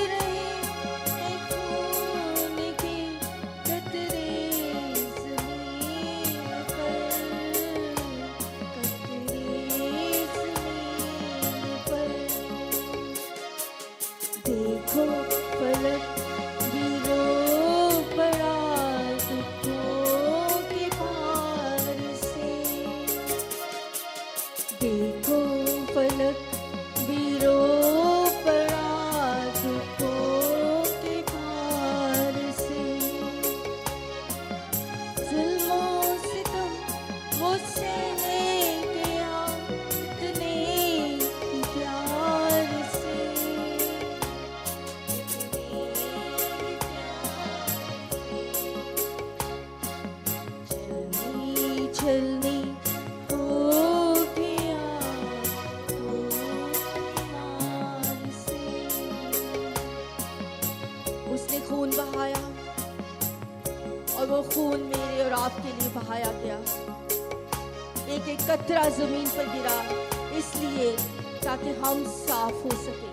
वो खून मेरे और आपके लिए बहाया गया, एक एक कतरा जमीन पर गिरा, इसलिए ताकि हम साफ हो सके।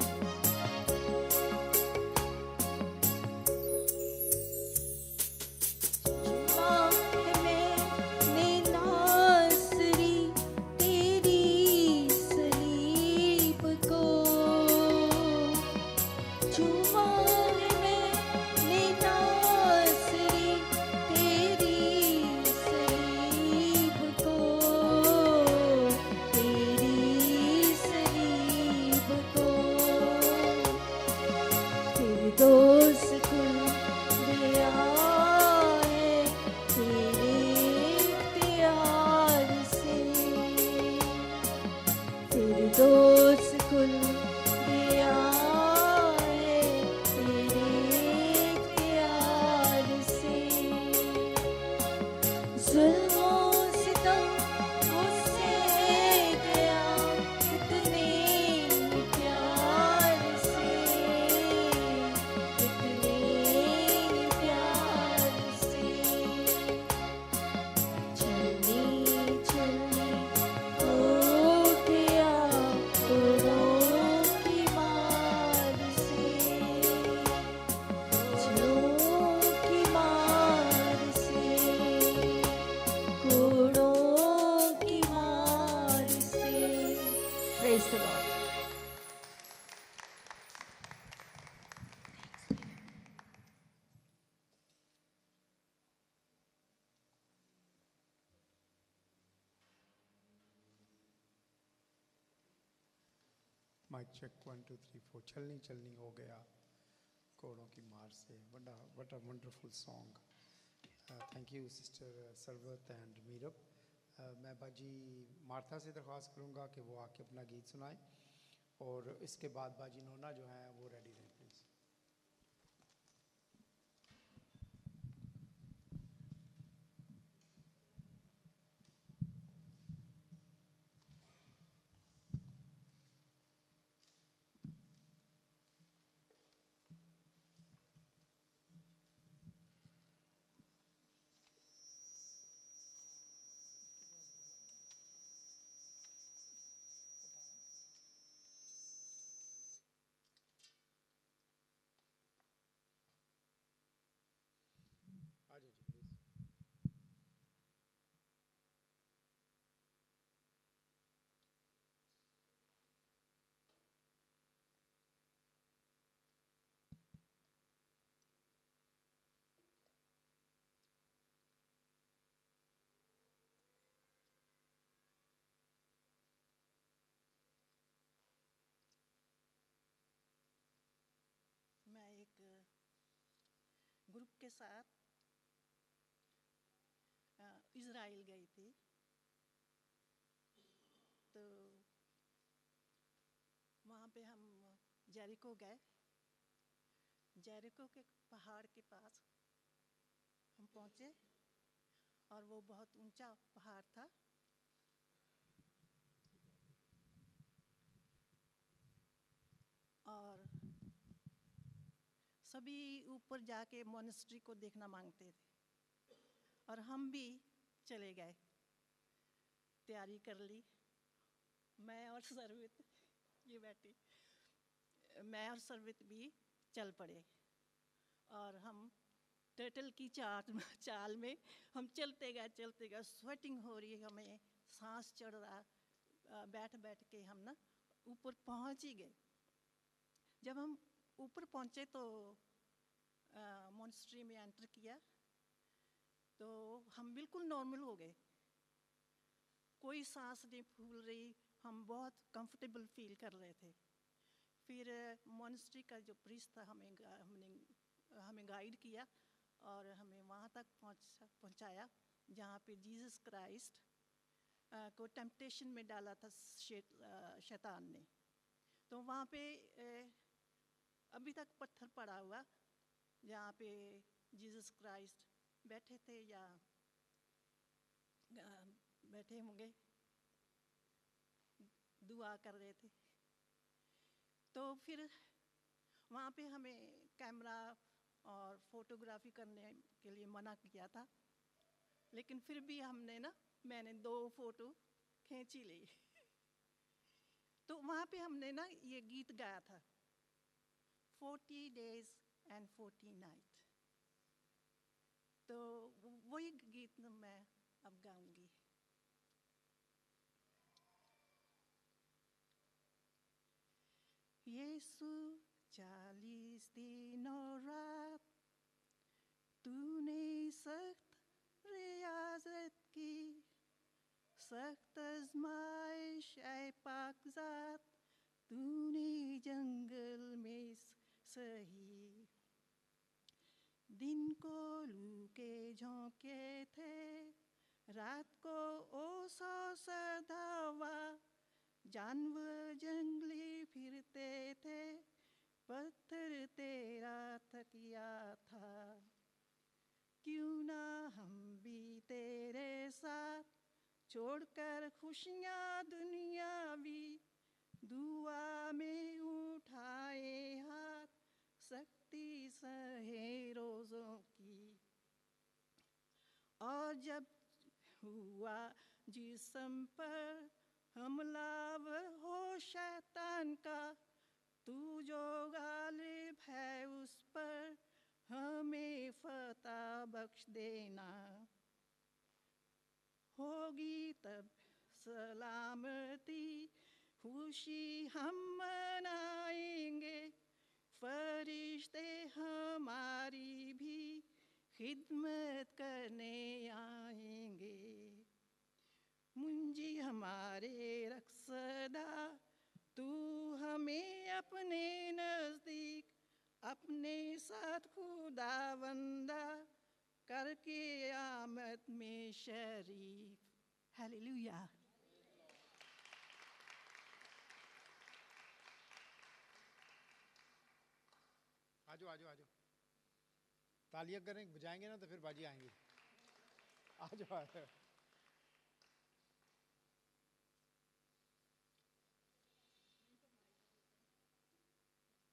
Praise the Lord. Mic check 1 2 3 4 चलनी चलनी हो गया कोड़ों की मार से। What a wonderful song. Thank you sister Sarwat and Meerab. मैं बाजी मार्था से दरख्वास्त करूँगा कि वो आके अपना गीत सुनाए और इसके बाद बाजी नोना जो हैं वो रेडी रहें प्लीज़। मैं एक ग्रुप के साथ इज़राइल गई थी, तो वहाँ पे हम जेरिको गए। जेरिको के पहाड़ के पास हम पहुँचे और वो बहुत ऊंचा पहाड़ था। और सभी ऊपर जाके मोनेस्ट्री को देखना मांगते थे और हम भी चले गए, तैयारी कर ली। मैं और सरवित ये बैठी, मैं और सरवित भी चल पड़े और हम टर्टल की चाल में हम चलते गए। स्वेटिंग हो रही है, हमें सांस चढ़ रहा, बैठ बैठ के हम ना ऊपर पहुंच ही गए। जब हम ऊपर पहुंचे तो मॉन्स्ट्री में एंटर किया तो हम बिल्कुल नॉर्मल हो गए, कोई सांस नहीं फूल रही, हम बहुत कंफर्टेबल फील कर रहे थे। फिर मॉन्स्ट्री का जो प्रीस्ट था हमें गाइड किया और हमें वहाँ तक पहुँचाया जहाँ पे जीसस क्राइस्ट को टेम्पटेशन में डाला था शैतान ने। तो वहाँ पे अभी तक पत्थर पड़ा हुआ जहाँ पे जीसस क्राइस्ट बैठे थे या बैठे होंगे, दुआ कर रहे थे। तो फिर वहाँ पे हमें कैमरा और फोटोग्राफी करने के लिए मना किया था, लेकिन फिर भी मैंने 2 फोटो खींच ही ली। तो वहाँ पे हमने ये गीत गाया था, 40 days and 40 nights। तो वही गीत मैं अब गाऊंगी। यीशु 40 दिन और रात तूने सख्त रियाजत की, सख्त आजमाइश ऐ पाकज़ात तूने जंगल में सही। दिन को लू के झोंके थे, रात को ओसो सर्द हवा, जानवर जंगली फिरते थे, पत्थर तेरा तकिया था। क्यों ना हम भी तेरे साथ छोड़कर खुशियाँ दुनियावी, दुआ में उठाए हाथ, सख्ती सहे रोज़ों की। और जब हुआ जिस्म पर हमलावर हो शैतान का, तू जो गालिब है उस पर हमें फतह बख्श देना। होगी तब सलामती खुशी हम मनाएंगे, फरिश्ते हमारी भी खिदमत करने आएंगे। मुंजी हमारे रक्सदा, तू हमें अपने नज़दीक, अपने साथ खुदावंदा करके आमद में शरीफ। हालेलुया। आजो आजो आजो, तालियां करें, बजाएंगे ना तो फिर बाजी आएंगी। आजो आजो।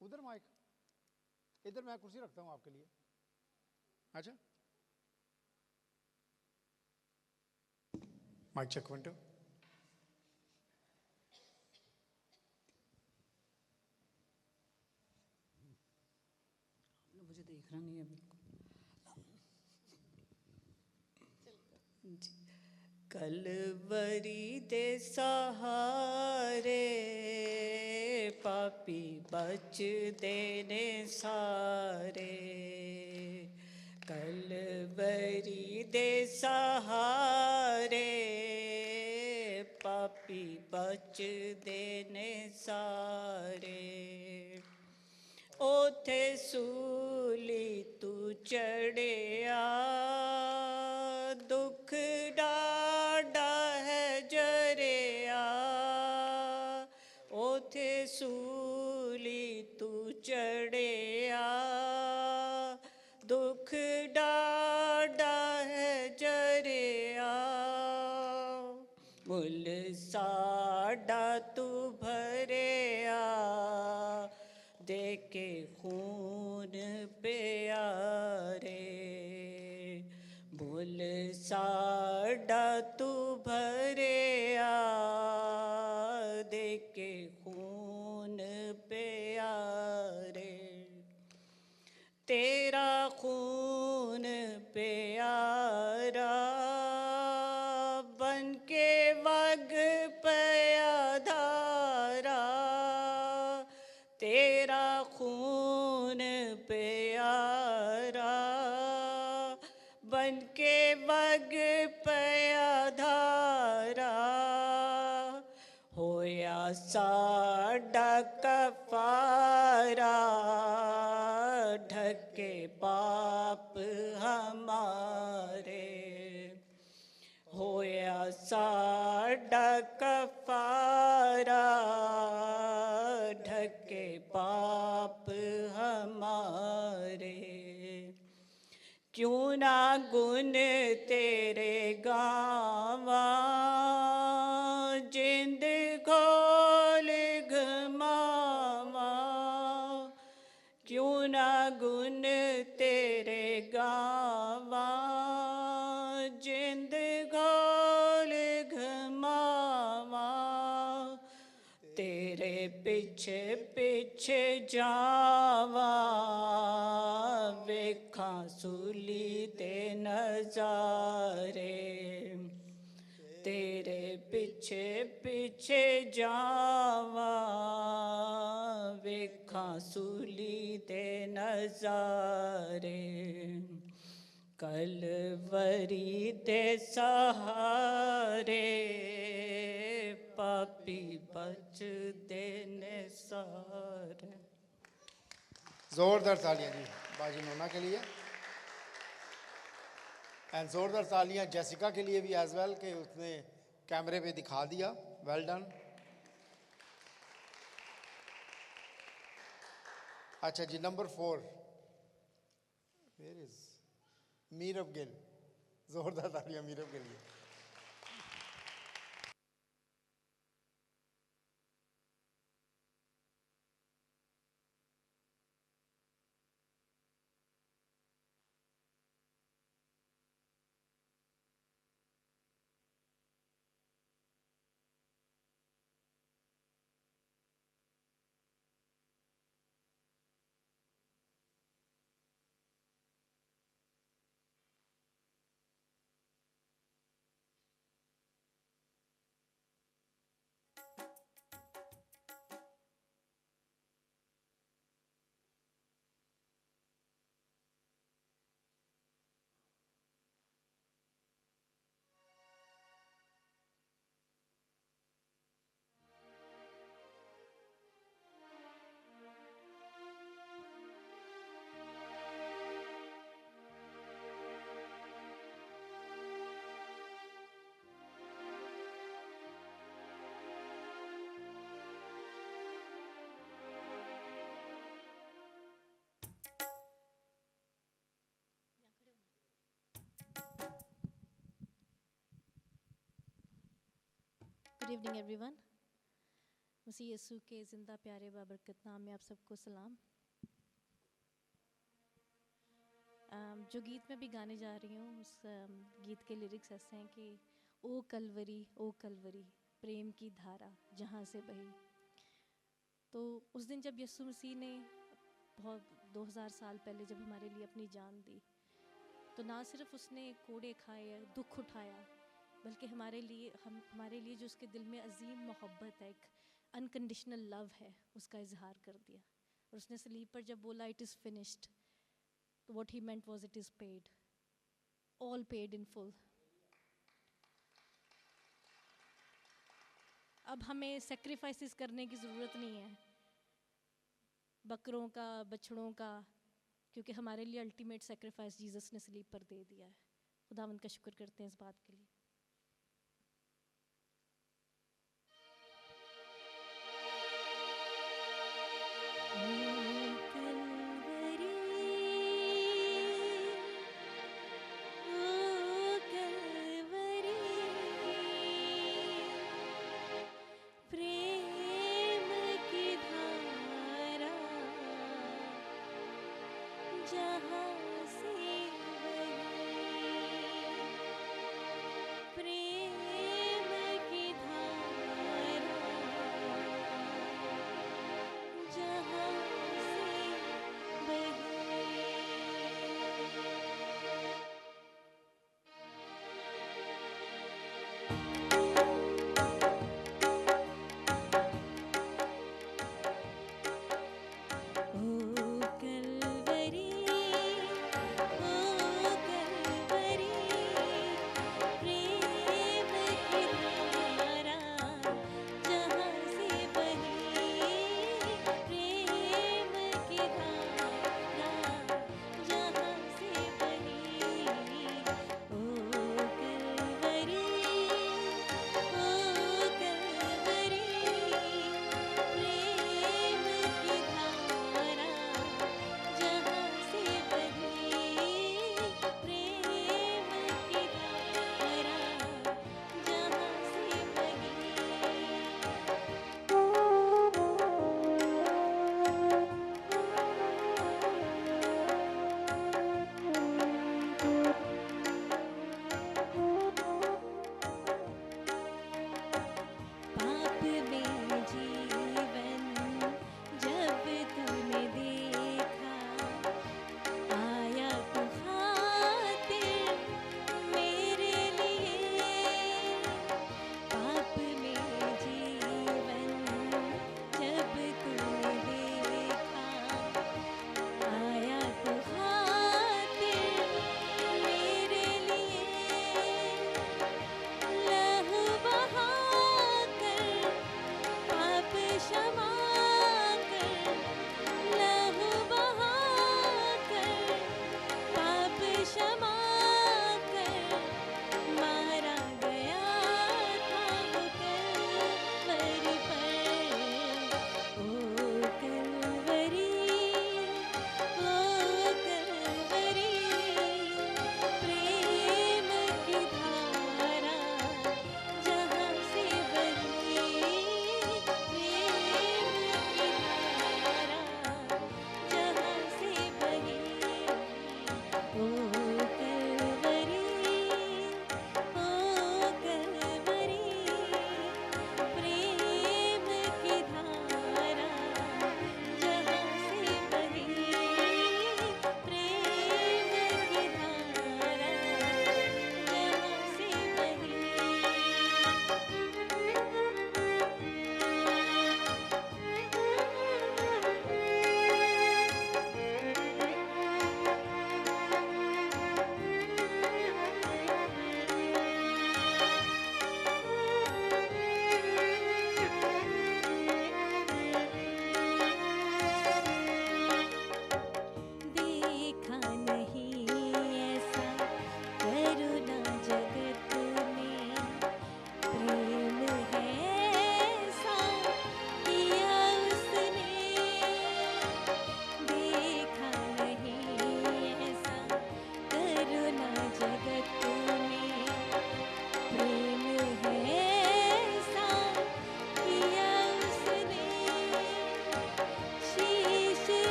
उधर माइक, इधर मैं कुर्सी रखता हूँ आपके लिए। अच्छा, माइक चेक 1 2। मुझे देखना नहीं है बिल्कुल। कलवरी दे सहारे पापी बच देने सारे, कलवरी दे सहारे पापी बच देने सारे। ओथे सूली तू चढ़िया, दुख डाढ़ा है जरिया। ओथे सूली तू चढ़िया, दुख डाढ़ा है जरिया। मुल साडा तू भरिया, देके खून प्यारे। मुल साडा तू भरिया, देके खून प्यारे। तेरा खून प्यारा बन के वग पया धारा, तेरा खून प्यारा बन के वग पया धारा। होया साडा कफारा, ढके पाप हमारे। होया साडा कफारा, ढके पाप हमारे। क्यों ना गुण तेरे गावा, जिंद खोल घुमावा। क्यों ना गुण तेरे गावा जिंद घोल घुमावा तेरे पिछे पिछे जावा वेखा सूली दे नजारे तेरे पिछे पिछे जावा वेखा सूली दे नजारे कलवरी दे सहारे पापी बच देने सारे। जोरदार तालियां जी बाजी नोना के लिए एंड जोरदार तालियां जेसिका के लिए भी एज वेल कि उसने कैमरे पे दिखा दिया। Well done. अच्छा जी number 4 where is Meerab Gill. जोरदार तालियां मीरब के लिए। Good evening everyone. मसीह यीशु के ज़िंदा प्यारे बाबरकत नाम में आप सबको सलाम। जो गीत मैं भी गाने जा रही हूँ उस गीत के लिरिक्स ऐसे हैं कि ओ कलवरी प्रेम की धारा जहाँ से बही। तो उस दिन जब यीशु मसीह ने बहुत 2000 साल पहले जब हमारे लिए अपनी जान दी तो ना सिर्फ उसने कोड़े खाए दुख उठाया बल्कि हमारे लिए जो उसके दिल में अजीम मोहब्बत है एक अनकंडीशनल लव है उसका इजहार कर दिया। और उसने सलीब पर जब बोला इट इज़ फिनिश्ड तो what he meant was it is paid, all paid in full. अब हमें सेक्रीफाइसेस करने की ज़रूरत नहीं है बकरों का बछड़ों का, क्योंकि हमारे लिए अल्टीमेट सेक्रीफाइस जीसस ने सलीब पर दे दिया है। खुदावंद का शुक्र करते हैं इस बात के लिए।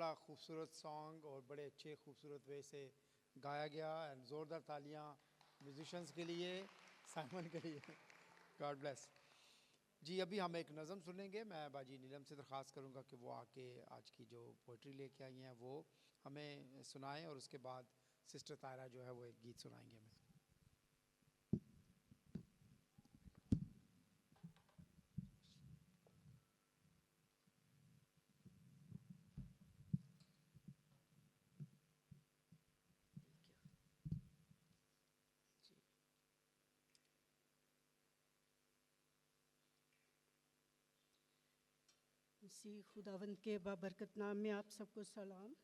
बड़ा खूबसूरत सॉन्ग और बड़े अच्छे खूबसूरत वे से गाया गया। एंड ज़ोरदार तालियां म्यूजिशियंस के लिए, साइमन के लिए। God bless. जी अभी हम एक नज़म सुनेंगे। मैं बाजी नीलम से दरख्वास्त करूंगा कि वो आके आज की जो पोइट्री लेके आई हैं वो हमें सुनाएं, और उसके बाद सिस्टर तायरा जो है वो एक गीत सुनाएंगे हमें। इसी खुदावंद के बाबरकत नाम में आप सबको सलाम।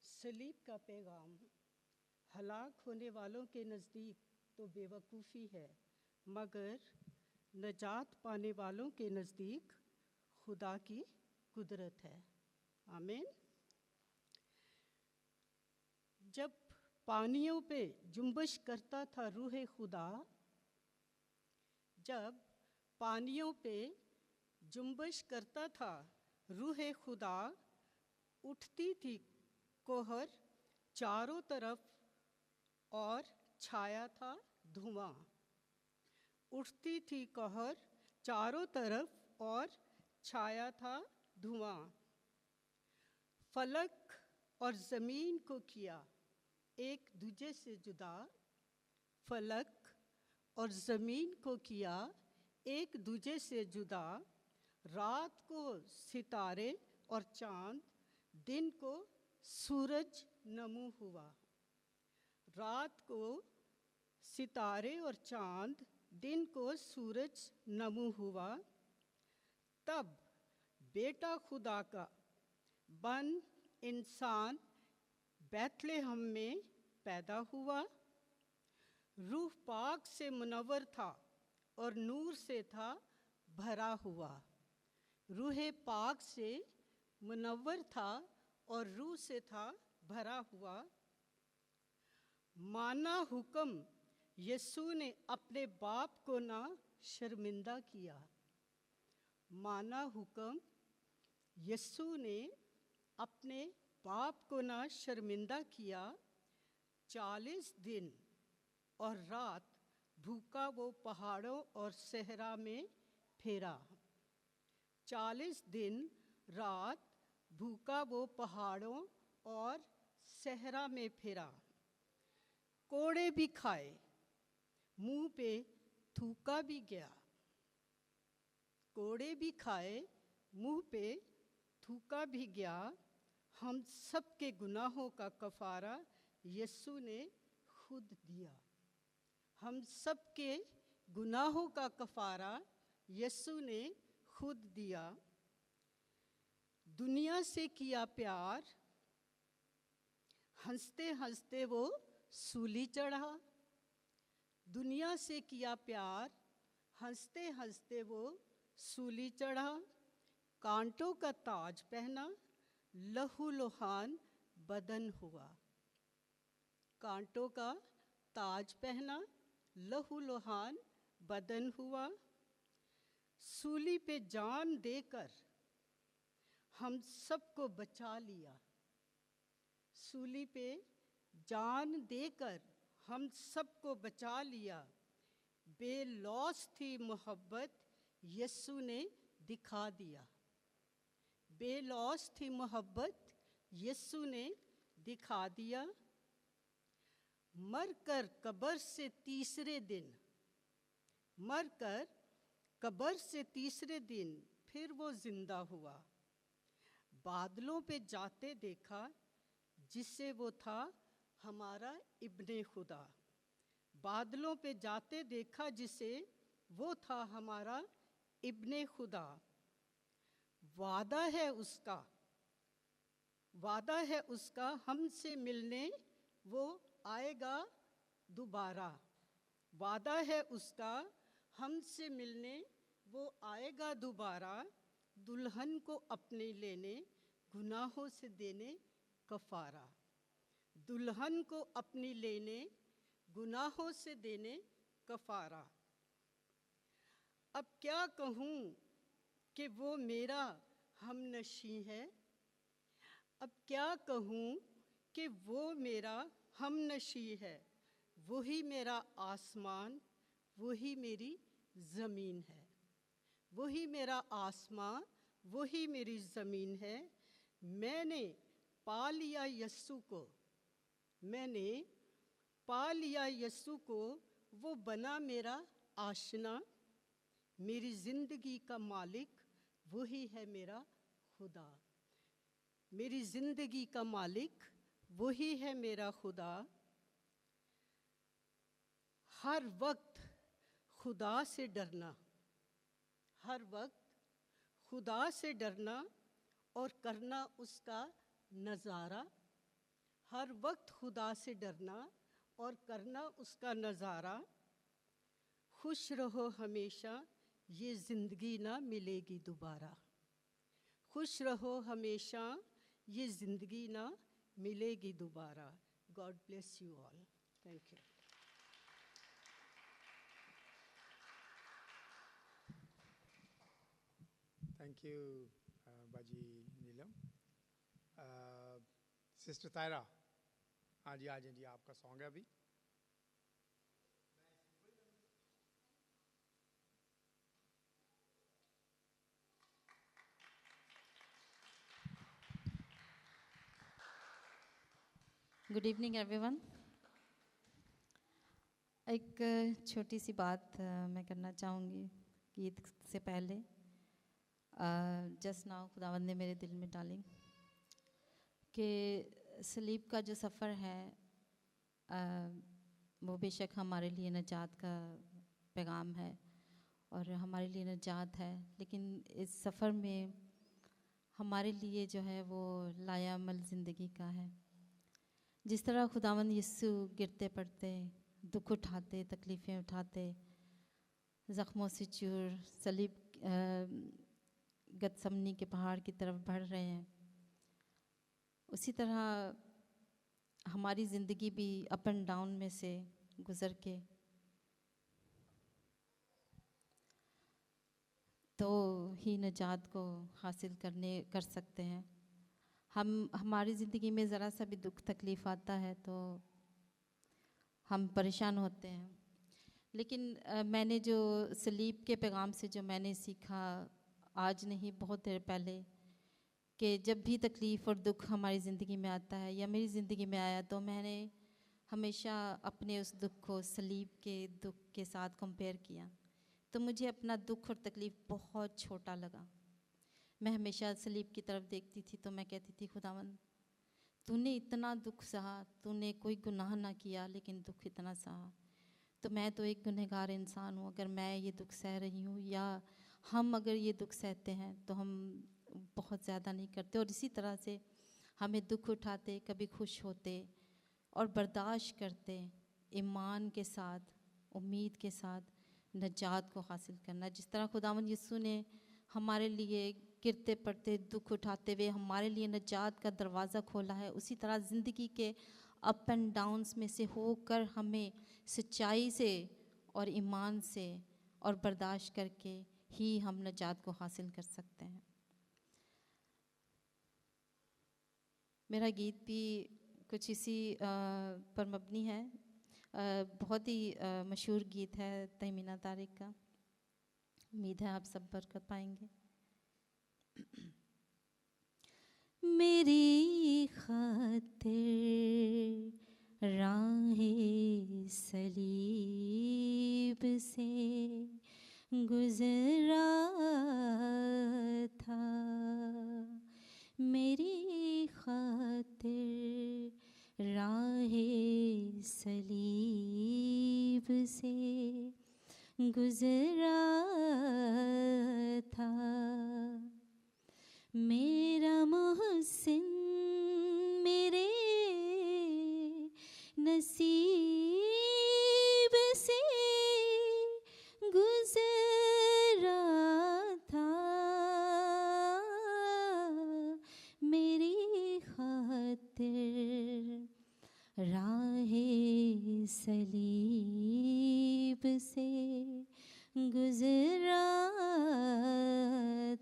सलीब का पैगाम हलाक होने वालों के नज़दीक तो बेवकूफ़ी है, मगर नजात पाने वालों के नज़दीक खुदा की कुदरत है। आमीन। जब पानियों पे जुम्बश करता था रूह खुदा, जब पानियों पे जुम्बश करता था रूह खुदा, उठती थी कोहर चारों तरफ और छाया था धुआं। उठती थी कोहर चारों तरफ और छाया था धुआं। फलक और ज़मीन को किया एक दूजे से जुदा, फलक और ज़मीन को किया एक दूजे से जुदा। रात को सितारे और चाँद, दिन को सूरज नमू हुआ। रात को सितारे और चाँद, दिन को सूरज नमू हुआ। तब बेटा खुदा का बन इंसान बैतलहम में पैदा हुआ। रूह पाक से मुनव्वर था और नूर से था भरा हुआ। रूह पाक से मुनव्वर था और रूह से था भरा हुआ। माना हुक्म यीशु ने अपने बाप को ना शर्मिंदा किया। माना हुक्म यीशु ने अपने बाप को ना शर्मिंदा किया। 40 दिन और रात भूखा वो पहाड़ों और सहरा में फेरा। 40 दिन रात भूखा वो पहाड़ों और सहरा में फेरा। कोड़े भी खाए, मुंह पे थूका भी गया। कोड़े भी खाए, मुंह पे थूका भी गया। हम सब के गुनाहों का कफारा यीशु ने खुद दिया। हम सब के गुनाहों का कफारा यीशु ने खुद दिया। दुनिया से किया प्यार, हंसते हंसते वो सूली चढ़ा। दुनिया से किया प्यार, हंसते हंसते वो सूली चढ़ा। कांटों का ताज पहना, लहू लुहान बदन हुआ। कांटों का ताज पहना, लहू लुहान बदन हुआ। सूली पे जान देकर हम सबको बचा लिया। सूली पे जान देकर हम सबको बचा लिया। बेलौस थी मोहब्बत यीशु ने दिखा दिया। बेलौस थी मोहब्बत यीशु ने दिखा दिया। मरकर कब्र से तीसरे दिन, मरकर कब्र से तीसरे दिन फिर वो जिंदा हुआ। बादलों पे जाते देखा जिससे वो था हमारा इब्ने खुदा। बादलों पे जाते देखा जिसे वो था हमारा इब्ने खुदा। वादा है उसका, वादा है उसका हमसे मिलने वो आएगा दोबारा। वादा है उसका हमसे मिलने वो आएगा दोबारा। दुल्हन को अपने लेने, गुनाहों से देने कफारा। दुल्हन को अपनी लेने, गुनाहों से देने कफारा। अब क्या कहूँ कि वो मेरा हमनशी है। अब क्या कहूँ कि वो मेरा हमनशी है। वही मेरा आसमान, वही मेरी ज़मीन है। वही मेरा आसमान, वही मेरी ज़मीन है। मैंने पा लिया यस्सु को, मैंने पा लिया यस्सु को, वो बना मेरा आशना। मेरी ज़िंदगी का मालिक वही है मेरा खुदा। मेरी ज़िंदगी का मालिक वही है मेरा खुदा। हर वक्त खुदा से डरना, हर वक्त खुदा से डरना और करना उसका नज़ारा। हर वक्त खुदा से डरना और करना उसका नज़ारा। खुश रहो हमेशा, ये ज़िंदगी ना मिलेगी दोबारा। खुश रहो हमेशा, ये ज़िंदगी ना मिलेगी दोबारा। God bless you all. Thank you. Thank you बाजी नीलम। सिस्टर तायरा, हाँ जी, आज जी आपका सॉन्ग है अभी। Good evening everyone. एक छोटी सी बात मैं करना चाहूँगी गीत से पहले। जस्ट नाउ खुदावंद ने मेरे दिल में डाली कि सलीब का जो सफ़र है वो बेशक हमारे लिए नजात का पैगाम है और हमारे लिए नजात है, लेकिन इस सफ़र में हमारे लिए जो है वो लायामल ज़िंदगी का है। जिस तरह खुदावंद यीशु गिरते पड़ते, दुख उठाते, तकलीफ़ें उठाते, ज़ख्मों से चूर सलीब गतसमनी के पहाड़ की तरफ बढ़ रहे हैं, उसी तरह हमारी ज़िंदगी भी अप एंड डाउन में से गुज़र के तो ही निजात को हासिल कर सकते हैं। हमारी ज़िंदगी में ज़रा सा भी दुख तकलीफ़ आता है तो हम परेशान होते हैं, लेकिन मैंने जो सलीब के पैगाम से जो मैंने सीखा आज नहीं बहुत देर पहले, कि जब भी तकलीफ़ और दुख हमारी ज़िंदगी में आता है या मेरी ज़िंदगी में आया तो मैंने हमेशा अपने उस दुख को सलीब के दुख के साथ कंपेयर किया, तो मुझे अपना दुख और तकलीफ़ बहुत छोटा लगा। मैं हमेशा सलीब की तरफ देखती थी तो मैं कहती थी खुदावंद तूने इतना दुख सहा, तूने कोई गुनाह ना किया लेकिन दुख इतना सहा, तो मैं तो एक गुनहगार इंसान हूँ। अगर मैं ये दुख सह रही हूँ या हम अगर ये दुख सहते हैं तो हम बहुत ज़्यादा नहीं करते। और इसी तरह से हमें दुख उठाते, कभी खुश होते और बर्दाश्त करते, ईमान के साथ, उम्मीद के साथ नजात को हासिल करना। जिस तरह खुदावंद यीशु ने हमारे लिए गिरते पड़ते, दुख उठाते हुए हमारे लिए नजात का दरवाज़ा खोला है, उसी तरह ज़िंदगी के अप एंड डाउन्स में से होकर हमें सच्चाई से और ईमान से और बर्दाश्त करके ही हम नजात को हासिल कर सकते हैं। मेरा गीत भी कुछ इसी पर मबनी है। बहुत ही मशहूर गीत है तहमीना तारिक का। उम्मीद है आप सब बरकत पाएंगे। मेरी खातिर राहे सलीब से गुजरा था, मेरी खातिर राहे सलीब से गुजरा था। मेरा मोहसिन मेरे नसीब से गुजरा था, मेरी खातिर राहे सलीब से गुजरा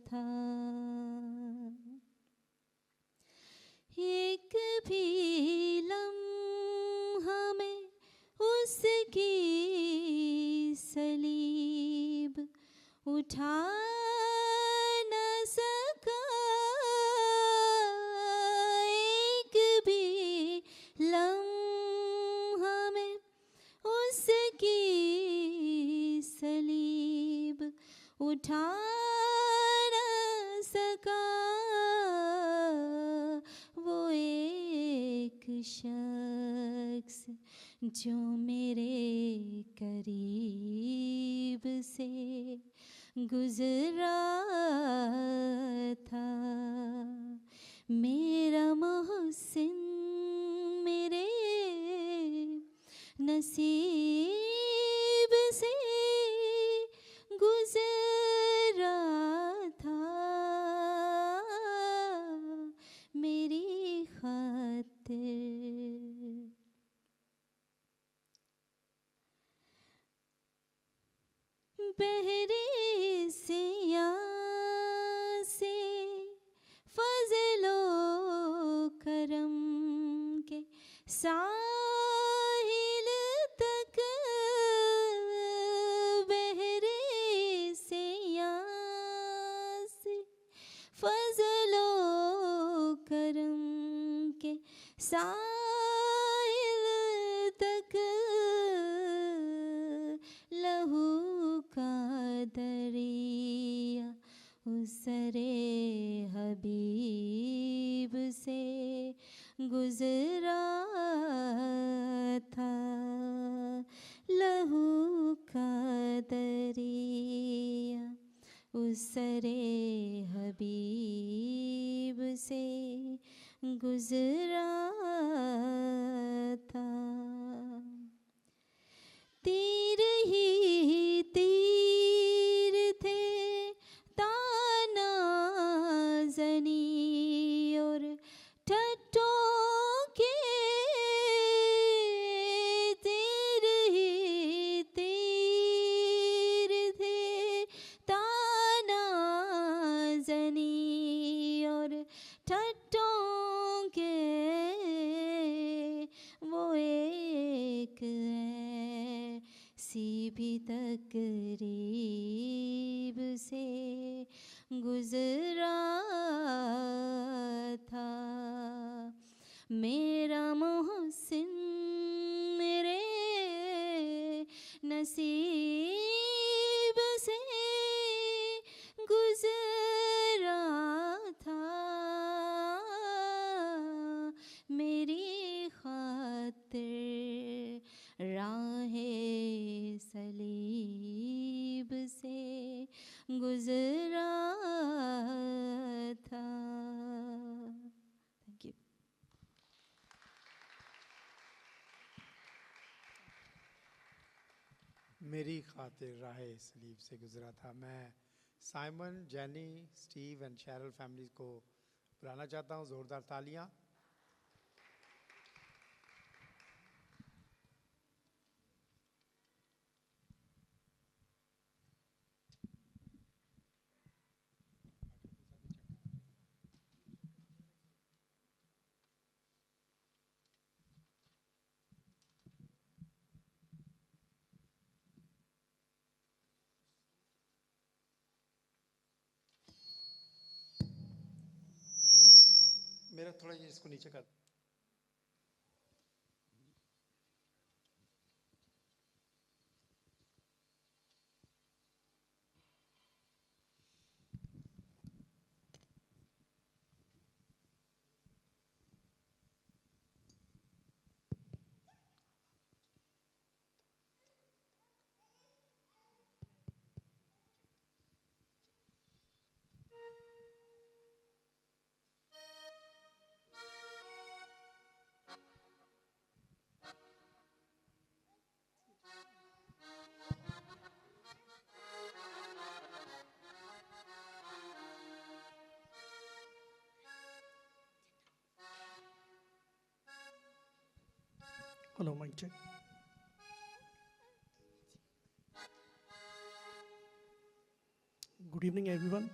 था। उठा न सका एक भी लम्हा में उसकी सलीब, उठा न सका वो एक शख्स जो मेरे करीब से गुजरा था। मेरा मोहसिन मेरे नसीब से गुजरा था, मेरी खातिर। बहरे सिया से फजलो करम के साहिल तक, बहरे सिया से फजलो करम के साहिल तक, लहू का दरिया उसरे हबीब से गुजरा था। लहू का दरिया उसरे हबीब से गुजरा था। तीर ही तीर थे ताना जनी और ठट्ठों के, तीर ही तीर थे ताना जनी और ठट्ठों के, वो एक ऐसी भी तकरीब से गुजरा था। मेरा मोहसिन मेरे नसीब से गुजरा था, मेरी खातिर राहे सलीब से गुजरा था। Thank you. मेरी खातिर राहे सलीब से गुजरा था। मैं साइमन, जैनी, स्टीव एंड शैरल फैमिलीज को बुलाना चाहता हूँ। ज़ोरदार तालियाँ। मेरा थोड़ा ये इसको नीचे कर। Hello mic check. Good evening everyone.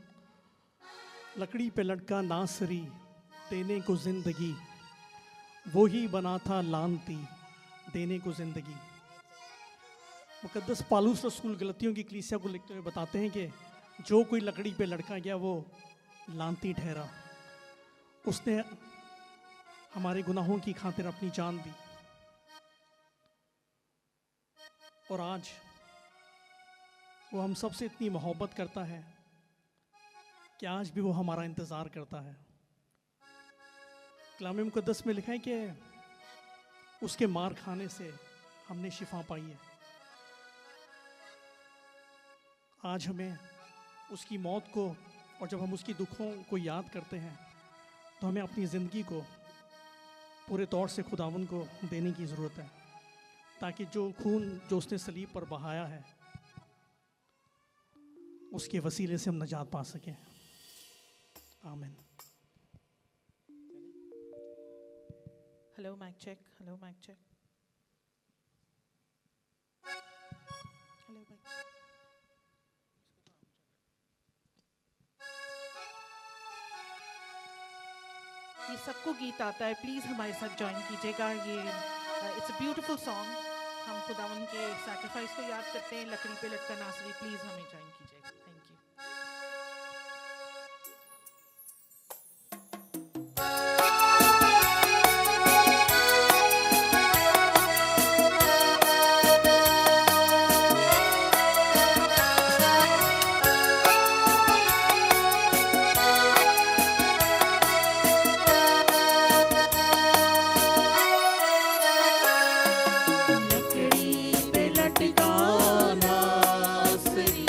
लकड़ी पे लटका नासरी देने को जिंदगी, वो ही बना था लानती देने को जिंदगी। मुकद्दस पालूस रसूल गलतियों की कलीसिया को लिखते हुए बताते हैं कि जो कोई लकड़ी पे लटका गया वो लानती ठहरा। उसने हमारे गुनाहों की खातिर अपनी जान दी, और आज वो हम सबसे इतनी मोहब्बत करता है कि आज भी वो हमारा इंतज़ार करता है। कलाम मुक़द्दस में लिखा है कि उसके मार खाने से हमने शिफा पाई है। आज हमें उसकी मौत को, और जब हम उसकी दुखों को याद करते हैं, तो हमें अपनी ज़िंदगी को पूरे तौर से खुदावन को देने की ज़रूरत है, ताकि जो खून जो उसने सलीब पर बहाया है उसके वसीले से हम नजात पा सकें। आमीन। Hello mic check, hello mic check, hello mic. ये सबको गीत आता है, प्लीज़ हमारे साथ ज्वाइन कीजिएगा। ये इट्स अ ब्यूटीफुल सॉन्ग। हम खुदावन के सैक्रिफाइस को याद करते हैं, लकड़ी पे लटका नासरी। प्लीज़ हमें ज्वाइन कीजिएगा। Thank you. लकड़ी पे लटका नासरी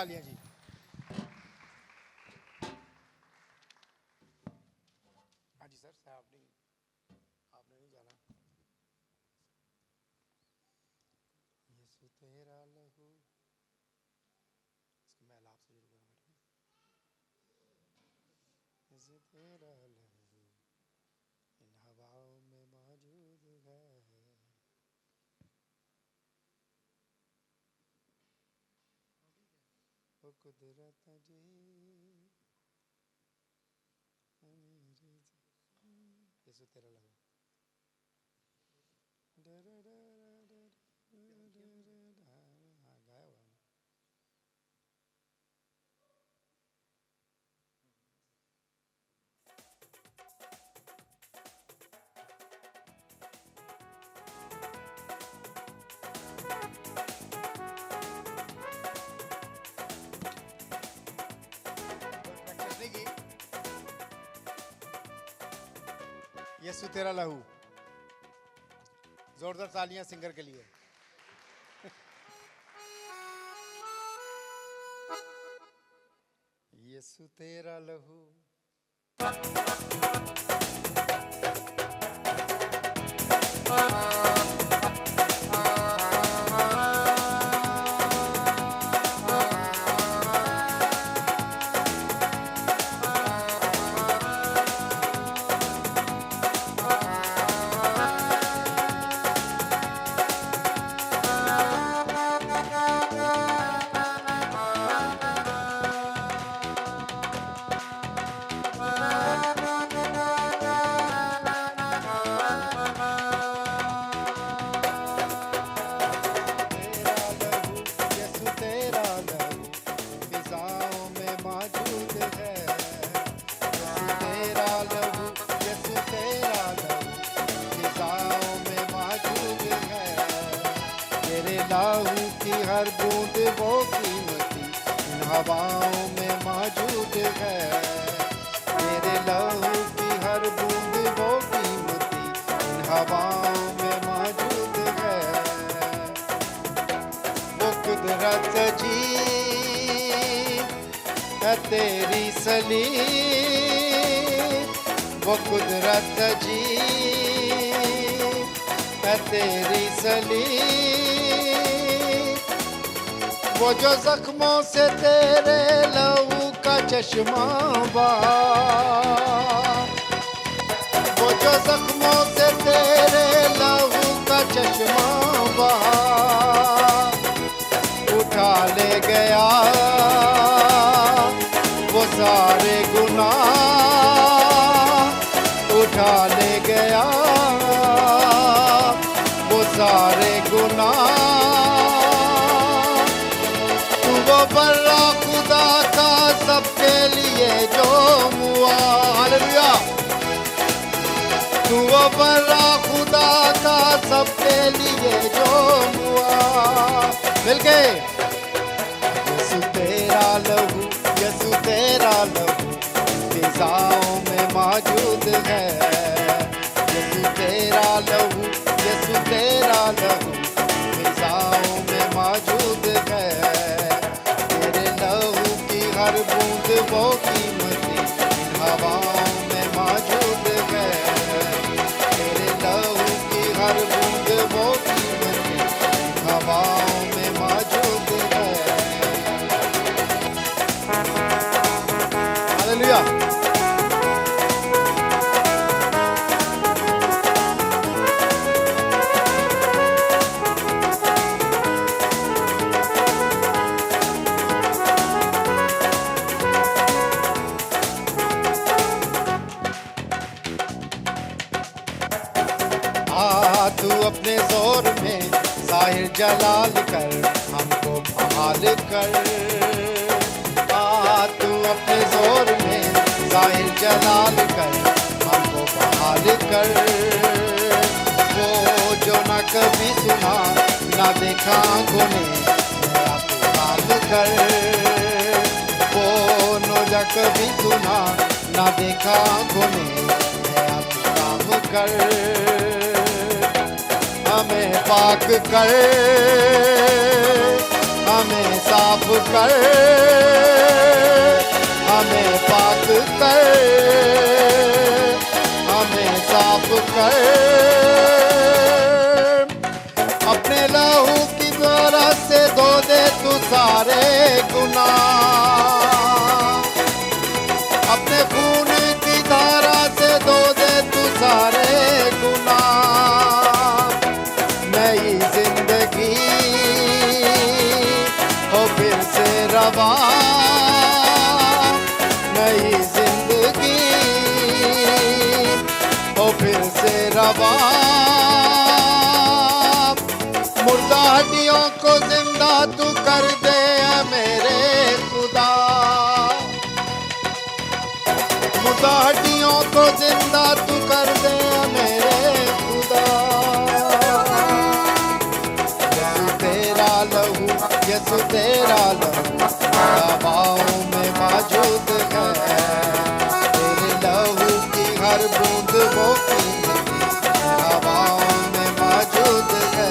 तालियां जी। हाँ जी सर, आपने नहीं जाना। यीशु तेरा लहू, इसको मैं लाभ से जरूर करूँगा। यीशु तेरा लहू इन हवाओं में मौजूद है। ओ कुदरत जी, यीशु तेरा लहू। हाँ गाया हुआ है। यीशु तेरा लहू। जोरदार तालियां सिंगर के लिए। यीशु तेरा लहू। लहू की हर बूंद वो कीमती इन हवाओं में मौजूद है। मेरे लहू की हर बूंद वो कीमती इन हवाओं में मौजूद है। वो कुदरत जी है तेरी सलीब, वो कुदरत जी है तेरी सलीब। वो जो जख्मों से तेरे लहू का चश्मा बहा, वो जो जख्मों से तेरे लहू का चश्मा बहा, उठा ले गया वो सारे गुनाह, उठा ले गया वो सारे गुनाह। तू वो बर्रा खुदा का सबके लिए जो मुआ, हालेलुया। तू वो बर्रा खुदा का सबके लिए जो मुआ। मिलके यीशु तेरा लहू, यीशु तेरा लहू फिजाओं में मौजूद है। यीशु तेरा लहू, यीशु तेरा लहू फिजाओं में मौजूद है। तेरे लहू की हर बूंद वो कीमती इन हवाओं में मौजूद है। तेरे लहू की हर बूंद वो कीमती इन हवाओं में मौजूद है। हालेलुया। तू अपने जोर में जाहिर जलाल कर हमको बहाल कर। तू अपने जोर में जाहिर जलाल कर हमको बहाल कर। वो जो न कभी सुना न देखा आँखों ने मेरा तू काम कर। वो न कभी सुना न देखा आँखों ने मेरा तू काम कर। हमें पाक कर, हमें साफ साफ कर, हमें पाक कर, हमें साफ कर। अपने लहू की बरस से धो दे तू सारे गुनाह, अपने खून की धारा से धो दे तू सारे गुनाह। नई जिंदगी हो फिर से रवा, नई जिंदगी हो फिर से रवा। मुर्दा हड्डियों को जिंदा तू कर दे मेरे खुदा, मुर्दा हड्डियों को जिंदा तू कर दे मेरे खुदा। यसु तेरा लहू, यसु तेरा लहू हवाओं में मौजूद है, तेरे लहू की हर बूंद वो कीमती हवाओं में मौजूद है।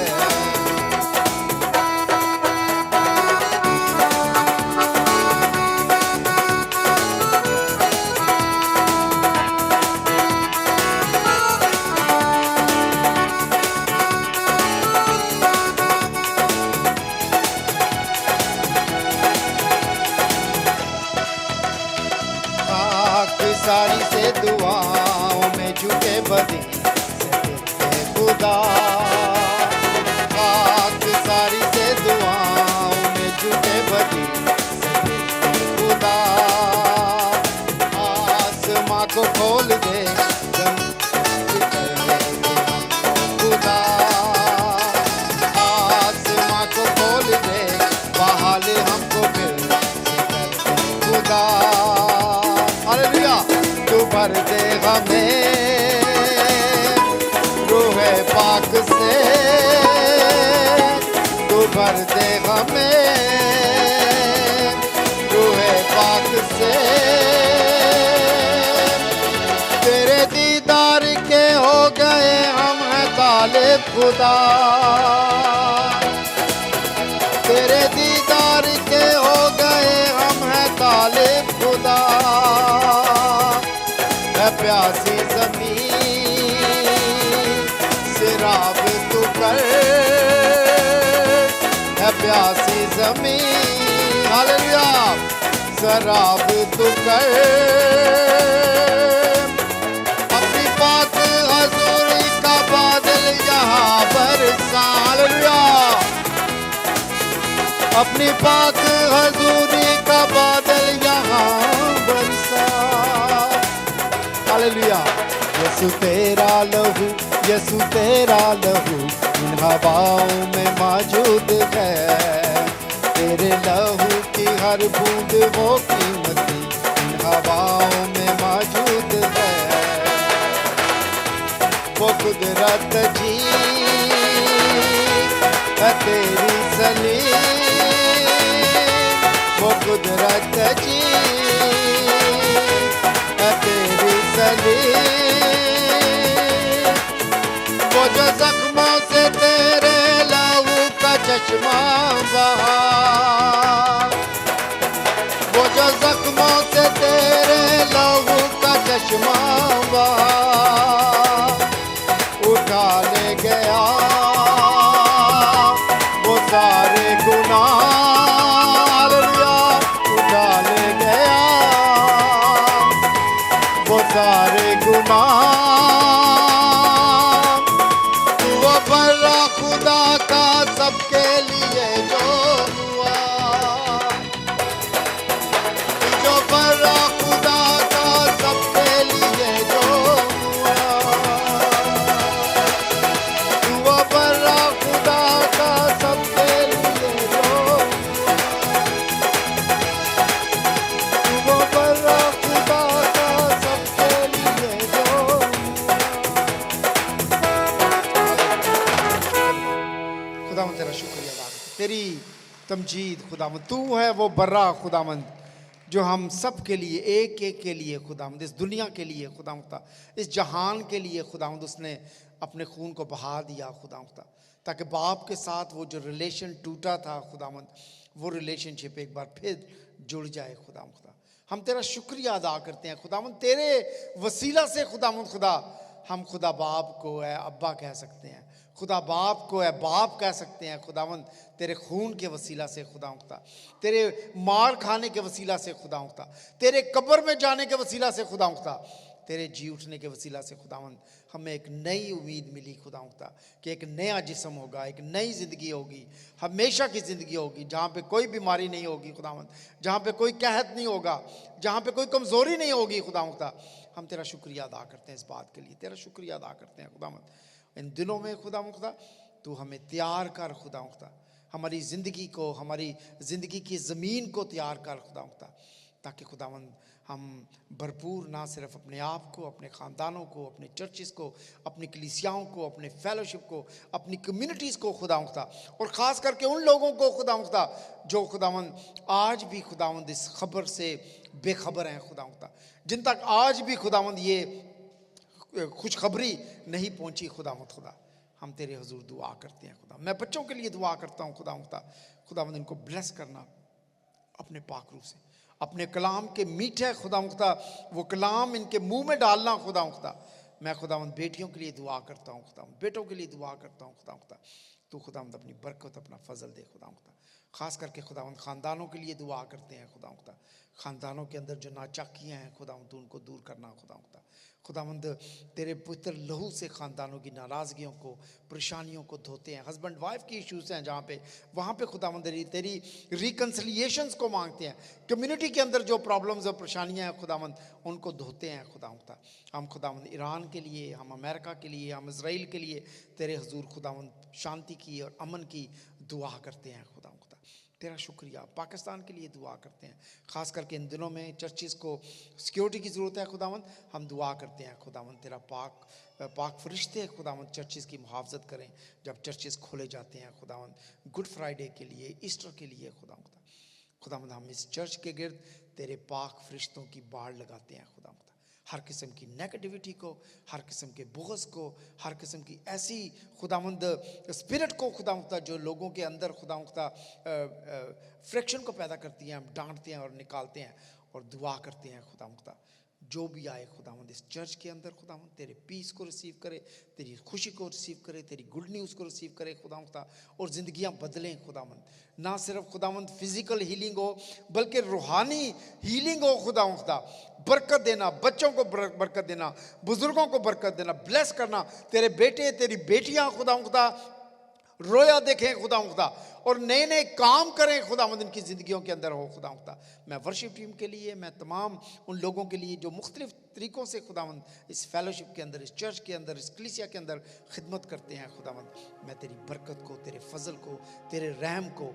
सारी से दुआओं में झुके बदी खुदा, खाक सारी से दुआओं में झुके बदी खुदा। आसमां को खोल दे खुदा, आसमां को खोल दे बहाल हमको फिर खुदा। हालेलुया। तू भर दे हमें रूहे पाक से, तू भर दे हमें रूहे पाक से। तेरे दीदार के हो गए हम हैं तालिब खुदा, तेरे दीदार के हो गए हम हैं तालिब खुदा। है प्यासी ज़मीन सिराब तू कर, है प्यासी ज़मीन हालेलुया शराब तू कर। अपनी पाक हज़ूरी का बादल यहाँ बरसा हालेलुया, अपनी पाक हज़ूरी का बादल यहाँ बरसा हालेलुया। यसु तेरा लहू, यसु तेरा लहू इन हवाओं में मौजूद है, तेरे लहू की हर बूंद वो कीमती इन हवाओं में मौजूद है। वो कुदरत जी है तेरी सलीम, वो कुदरत जी तेरी सलीम। वो जो जख्मों से तेरे लहू का चश्मा बहा, वो जो जख्मों से तेरे लहू का चश्मा बहा, उठा ले गया वो सारे गुनाह हालेलुया, उठा ले गया वो सारे गुनाह। वो बर्रा खुदा का सबके लिए जो हुआ, जो बर्रा खुदा का सबके लिए जो हुआ। वो बर्रा खुदा का सबके लिए जो हुआ, वो बर्रा खुदा का सबके लिए जो हुआ। खुदावंद तेरा शुक्रिया अदा करते, तेरी तमजीद खुदावंद। तू है वो बर्रा खुदावंद जो हम सब के लिए एक एक के लिए खुदावंद, इस दुनिया के लिए खुदावंद, इस जहान के लिए खुदावंद उसने अपने खून को बहा दिया खुदावंद, ताकि बाप के साथ वो जो रिलेशन टूटा था खुदावंद वो रिलेशनशिप एक बार फिर जुड़ जाए खुदा। हम तेरा शुक्रिया अदा करते हैं खुदावंद, तेरे वसीला से खुदावंद खुदा हम खुदा बाप को है अब्बा कह सकते हैं, खुदा बाप को है बाप कह सकते हैं खुदावंद, तेरे खून के वसीला से खुदा, तेरे मार खाने के वसीला से खुदा, तेरे कब्र में जाने के वसीला से खुदा, तेरे जी उठने के वसीला से खुदावंद हमें एक नई उम्मीद मिली खुदा कि एक नया जिस्म होगा, एक नई ज़िंदगी होगी, हमेशा की ज़िंदगी होगी, जहाँ पे कोई बीमारी नहीं होगी खुदावंद, जहाँ पे कोई कहत नहीं होगा, जहाँ पे कोई कमज़ोरी नहीं होगी खुदा। हम तेरा शुक्रिया अदा करते हैं इस बात के लिए, तेरा शुक्रिया अदा करते हैं खुदावंद। इन दिनों में खुदा तू हमें तैयार कर खुदा, हमारी ज़िंदगी को, हमारी ज़िंदगी की ज़मीन को तैयार कर खुदा, ताकि खुदावंद हम भरपूर ना सिर्फ अपने आप को, अपने ख़ानदानों को, अपने चर्चिस को, अपनी कलीसियाओं को, अपने फेलोशिप को, अपनी कम्युनिटीज़ को खुदावंद, और ख़ास करके उन लोगों को खुदावंद जो खुदावंद आज भी खुदावंद इस खबर से बेखबर हैं खुदावंद, जिन तक आज भी खुदावंद ये खुशखबरी नहीं पहुंची खुदा। हम तेरे हुजूर दुआ करते हैं खुदा। मैं बच्चों के लिए दुआ करता हूँ खुदावंद इनको ब्लेस करना अपने पाक रूह से, अपने कलाम के मीठे खुदा वो कलाम इनके मुंह में डालना खुदा। मैं खुदावंद बेटियों के लिए दुआ करता हूँ खुदा, बेटों के लिए दुआ करता हूँ खुदा। तू खुदावंद अपनी बरकत, अपना फजल दे खुदा। ख़ास करके खुदावंद ख़ानदानों के लिए दुआ करते हैं खुदा। ख़ानदानों के अंदर जो नाचाकियाँ हैं खुदावंद तू उनको दूर करना खुदावंद। तेरे पुत्र लहू से ख़ानदानों की नाराज़गियों को, परेशानियों को धोते हैं। हस्बैंड वाइफ की इश्यूज़ हैं जहाँ पे, वहाँ पे खुदावंद तेरी रिकन्सिलिएशंस को मांगते हैं। कम्युनिटी के अंदर जो प्रॉब्लम्स और परेशानियाँ हैं खुदावंद उनको धोते हैं खुदावंद। हम खुदावंद ईरान के लिए, हम अमेरिका के लिए, हम इज़राइल के लिए तेरे हुजूर खुदावंद शांति की और अमन की दुआ करते हैं खुदावंद। तेरा शुक्रिया। पाकिस्तान के लिए दुआ करते हैं, ख़ास करके इन दिनों में चर्चिज़ को सिक्योरिटी की ज़रूरत है खुदावंद। हम दुआ करते हैं खुदावंद तेरा पाक फरिश्ते खुदावंद चर्चिज़ की मुहाफ़ज़त करें जब चर्चिज़ खोले जाते हैं खुदावंद। गुड फ्राइडे के लिए, ईस्टर के लिए खुदावंद हम इस चर्च के गिर्द तेरे पाक फरिश्तों की बाड़ लगाते हैं खुदावंद। हर किस्म की नेगेटिविटी को, हर किस्म के बुग़्ज़ को, हर किस्म की ऐसी खुदावंद स्पिरिट को खुदावंद जो लोगों के अंदर खुदावंद फ्रिक्शन को पैदा करती है, हम डांटते हैं और निकालते हैं और दुआ करते हैं खुदावंद। जो भी आए खुदावंद इस चर्च के अंदर खुदावंद तेरे पीस को रिसीव करे, तेरी खुशी को रिसीव करे, तेरी गुड न्यूज़ को रिसीव करे खुदावंद, और ज़िंदगियाँ बदलें खुदावंद। ना सिर्फ खुदावंद फिज़िकल हीलिंग हो बल्कि रूहानी हीलिंग हो खुदावंद। बरकत देना, बच्चों को बरकत देना, बुज़ुर्गों को बरकत देना, ब्लेस करना। तेरे बेटे तेरी बेटियाँ खुदावंद रोया देखें खुदावंद और नए नए काम करें खुदावंद इनकी ज़िंदगियों के अंदर हो खुदावंद। मैं वर्शिप टीम के लिए, मैं तमाम उन लोगों के लिए जो मुख्तलिफ़ तरीक़ों से खुदावंद इस फेलोशिप के अंदर, इस चर्च के अंदर, इस कलीसिया के अंदर खिदमत करते हैं खुदावंद, मैं तेरी बरकत को, तेरे फजल को, तेरे रहम को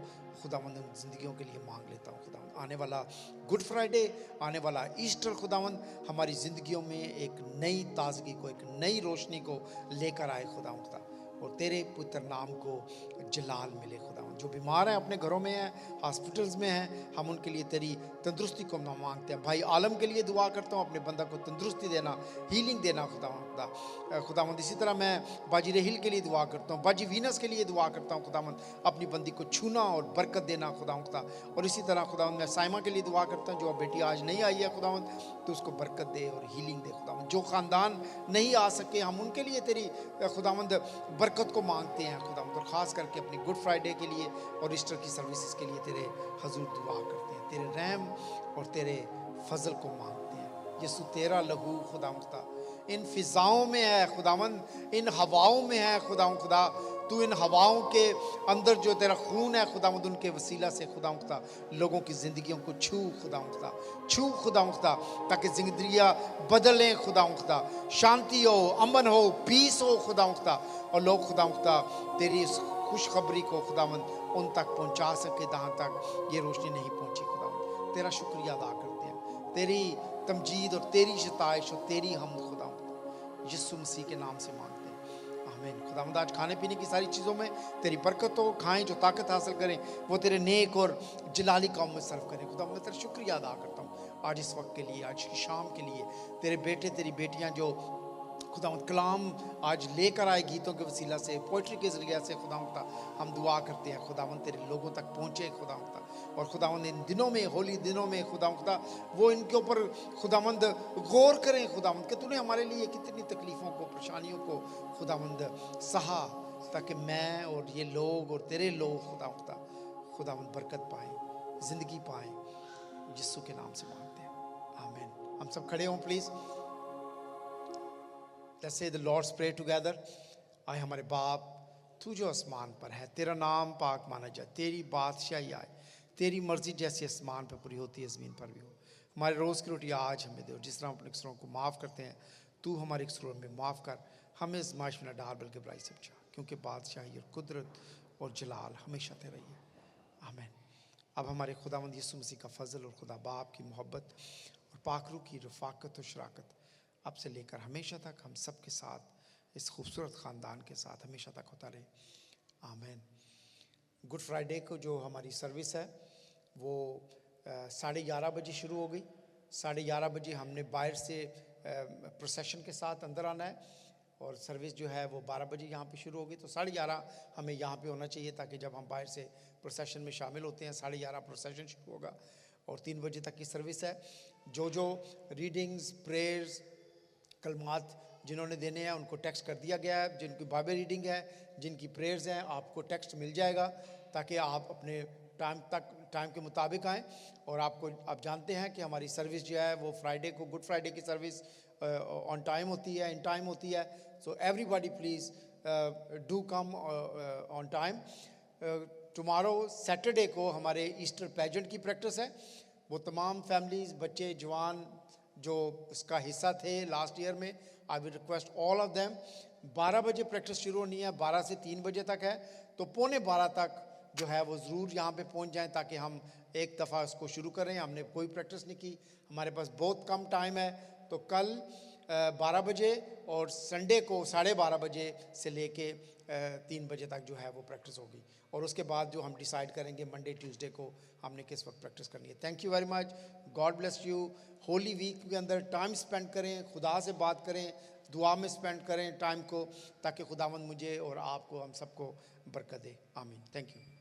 खुदावंद उन ज़िंदगियों के लिए मांग लेता हूँ खुदावंद। आने वाला गुड फ्राइडे, आने वाला ईस्टर खुदावंद हमारी ज़िंदगियों में एक नई ताजगी को, एक नई रोशनी को लेकर आए खुदावंद, और तेरे पुत्र नाम को जलाल मिले खुदावंद। जो बीमार हैं अपने घरों में हैं, हॉस्पिटल्स में हैं, हम उनके लिए तेरी तंदुरुस्ती को मांगते हैं। भाई आलम के लिए दुआ करता हूँ, अपने बंदा को तंदुरुस्ती देना, हीलिंग देना खुदावंद। इसी तरह मैं बाजी रहील के लिए दुआ करता हूँ, बाजी वीनस के लिए दुआ करता हूँ खुदावंद, अपनी बंदी को छूना और बरकत देना खुदावंद। और इसी तरह खुदावंद मैं साइमा के लिए दुआ करता हूँ, जो बेटी आज नहीं आई है खुदावंद, तो उसको बरकत दे और हीलिंग दे खुदावंद। जो ख़ानदान नहीं आ सके, हम उनके लिए तेरी खुदावंद बरकत को मांगते हैं खुदावंद। और ख़ास करके अपनी गुड फ्राइडे के लिए और ईस्टर की सर्विसेज के लिए तेरे हुजूर दुआ करते हैं, तेरे रहम और तेरे फजल को मांगते हैं। यीशु तेरा लहू खुदावंद इन फ़िज़ाओं में है खुदावंद, इन हवाओं में है खुदावंद खुदा। तू इन हवाओं के अंदर जो तेरा खून है खुदावंद, उनके वसीला से खुदावंद लोगों की ज़िंदगियों को छू खुदावंद, ताकि ज़िंदगियाँ बदलें खुदावंद, शांति हो, अमन हो, पीस हो खुदावंद, और लोग खुदावंद तेरी इस खुशखबरी को खुदावंद उन तक पहुँचा सके जहाँ तक ये रोशनी नहीं पहुँची खुदावंद। तेरा शुक्रिया अदा करते हैं, तेरी तमजीद और तेरी शताइश और तेरी हमद खुदावंद यीशु मसीह के नाम से मांगते हैं, आमीन। खुदावंद आज खाने पीने की सारी चीज़ों में तेरी बरकत हो, खाएं जो ताकत हासिल करें, वो तेरे नेक और जलाली काम में सर्व करें खुदावंद। मैं तेरा शुक्रिया अदा करता हूँ आज इस वक्त के लिए, आज की शाम के लिए। तेरे बेटे तेरी बेटियाँ जो खुदावंद कलाम आज लेकर आए गीतों के वसीला से, पोइट्री के ज़रिए से खुदावंद हम दुआ करते हैं खुदावंद तेरे लोगों तक पहुँचे खुदावंद। और खुदावंद इन दिनों में, होली दिनों में खुदावंद वो इनके ऊपर खुदावंद गौर करें खुदावंद कि तूने हमारे लिए कितनी तकलीफ़ों को, परेशानियों को खुदावंद सहा, ताकि मैं और ये लोग और तेरे लोग खुदावंद बरकत पाएँ, ज़िंदगी पाएँ। यीशु के नाम से मांगते हैं, आमीन। हम सब खड़े हों please. Let's say the Lord's Prayer together. आए हमारे बाप, तू जो आसमान पर है, तेरा नाम पाक माना जाए, तेरी बादशाही आए, तेरी मर्जी जैसी आसमान पर पूरी होती है ज़मीन पर भी हो। हमारे रोज़ की रोटी आज हमें दे, जिस तरह हम अपने कसूरों को माफ़ करते हैं, तू हमारे कसूरों में माफ़ कर, हमें आज़माइश में न डाल बल्कि बुराई से बचा, क्योंकि बादशाही और कुदरत और जलाल हमेशा तेरा ही है, आमीन। अब हमारे खुदावंद यीशु मसीह का फजल और खुदा बाप की मोहब्बत और पाकरू की रफ़ाकत और शराकत अब से लेकर हमेशा तक हम सब के साथ, इस खूबसूरत ख़ानदान के साथ हमेशा तक होता रहे, आमीन। गुड फ्राइडे को जो हमारी सर्विस है वो 11:30 बजे शुरू हो गई। 11:30 बजे हमने बाहर से प्रोसेशन के साथ अंदर आना है और सर्विस जो है वो 12 बजे यहाँ पे शुरू होगी। तो 11:30 हमें यहाँ पे होना चाहिए, ताकि जब हम बाहर से प्रोसेशन में शामिल होते हैं 11:30 प्रोसेशन शुरू होगा और 3 बजे तक की सर्विस है। जो रीडिंग्स, प्रेयर्स, कलमात जिन्होंने देने हैं उनको टेक्स्ट कर दिया गया है। जिनकी बाइबल रीडिंग है, जिनकी प्रेयर्स हैं, आपको टेक्स्ट मिल जाएगा ताकि आप अपने टाइम के मुताबिक आएँ। और आप जानते हैं कि हमारी सर्विस जो है वो फ्राइडे को, गुड फ्राइडे की सर्विस ऑन टाइम होती है, इन टाइम होती है। So everybody please do come on time. Tomorrow Saturday को हमारे ईस्टर पैजेंट की प्रैक्टिस है। वो तमाम फैमिलीज़, बच्चे, जवान जो इसका हिस्सा थे लास्ट ईयर में, आई will request all of them. 12 बजे प्रैक्टिस शुरू होनी है, 12 से 3 बजे तक है। तो 11:15 तक जो है वो ज़रूर यहाँ पे पहुँच जाएं, ताकि हम एक दफ़ा इसको शुरू करें। हमने कोई प्रैक्टिस नहीं की, हमारे पास बहुत कम टाइम है। तो कल 12 बजे और संडे को 12:30 बजे से लेके 3 बजे तक जो है वो प्रैक्टिस होगी। और उसके बाद जो हम डिसाइड करेंगे मंडे ट्यूसडे को हमने किस वक्त प्रैक्टिस करनी है। Thank you very much, God bless you. Holy week के अंदर टाइम स्पेंड करें, खुदा से बात करें, दुआ में स्पेंड करें टाइम को, ताकि खुदावंद मुझे और आपको, हम सबको बरकत दे, आमीन। Thank you.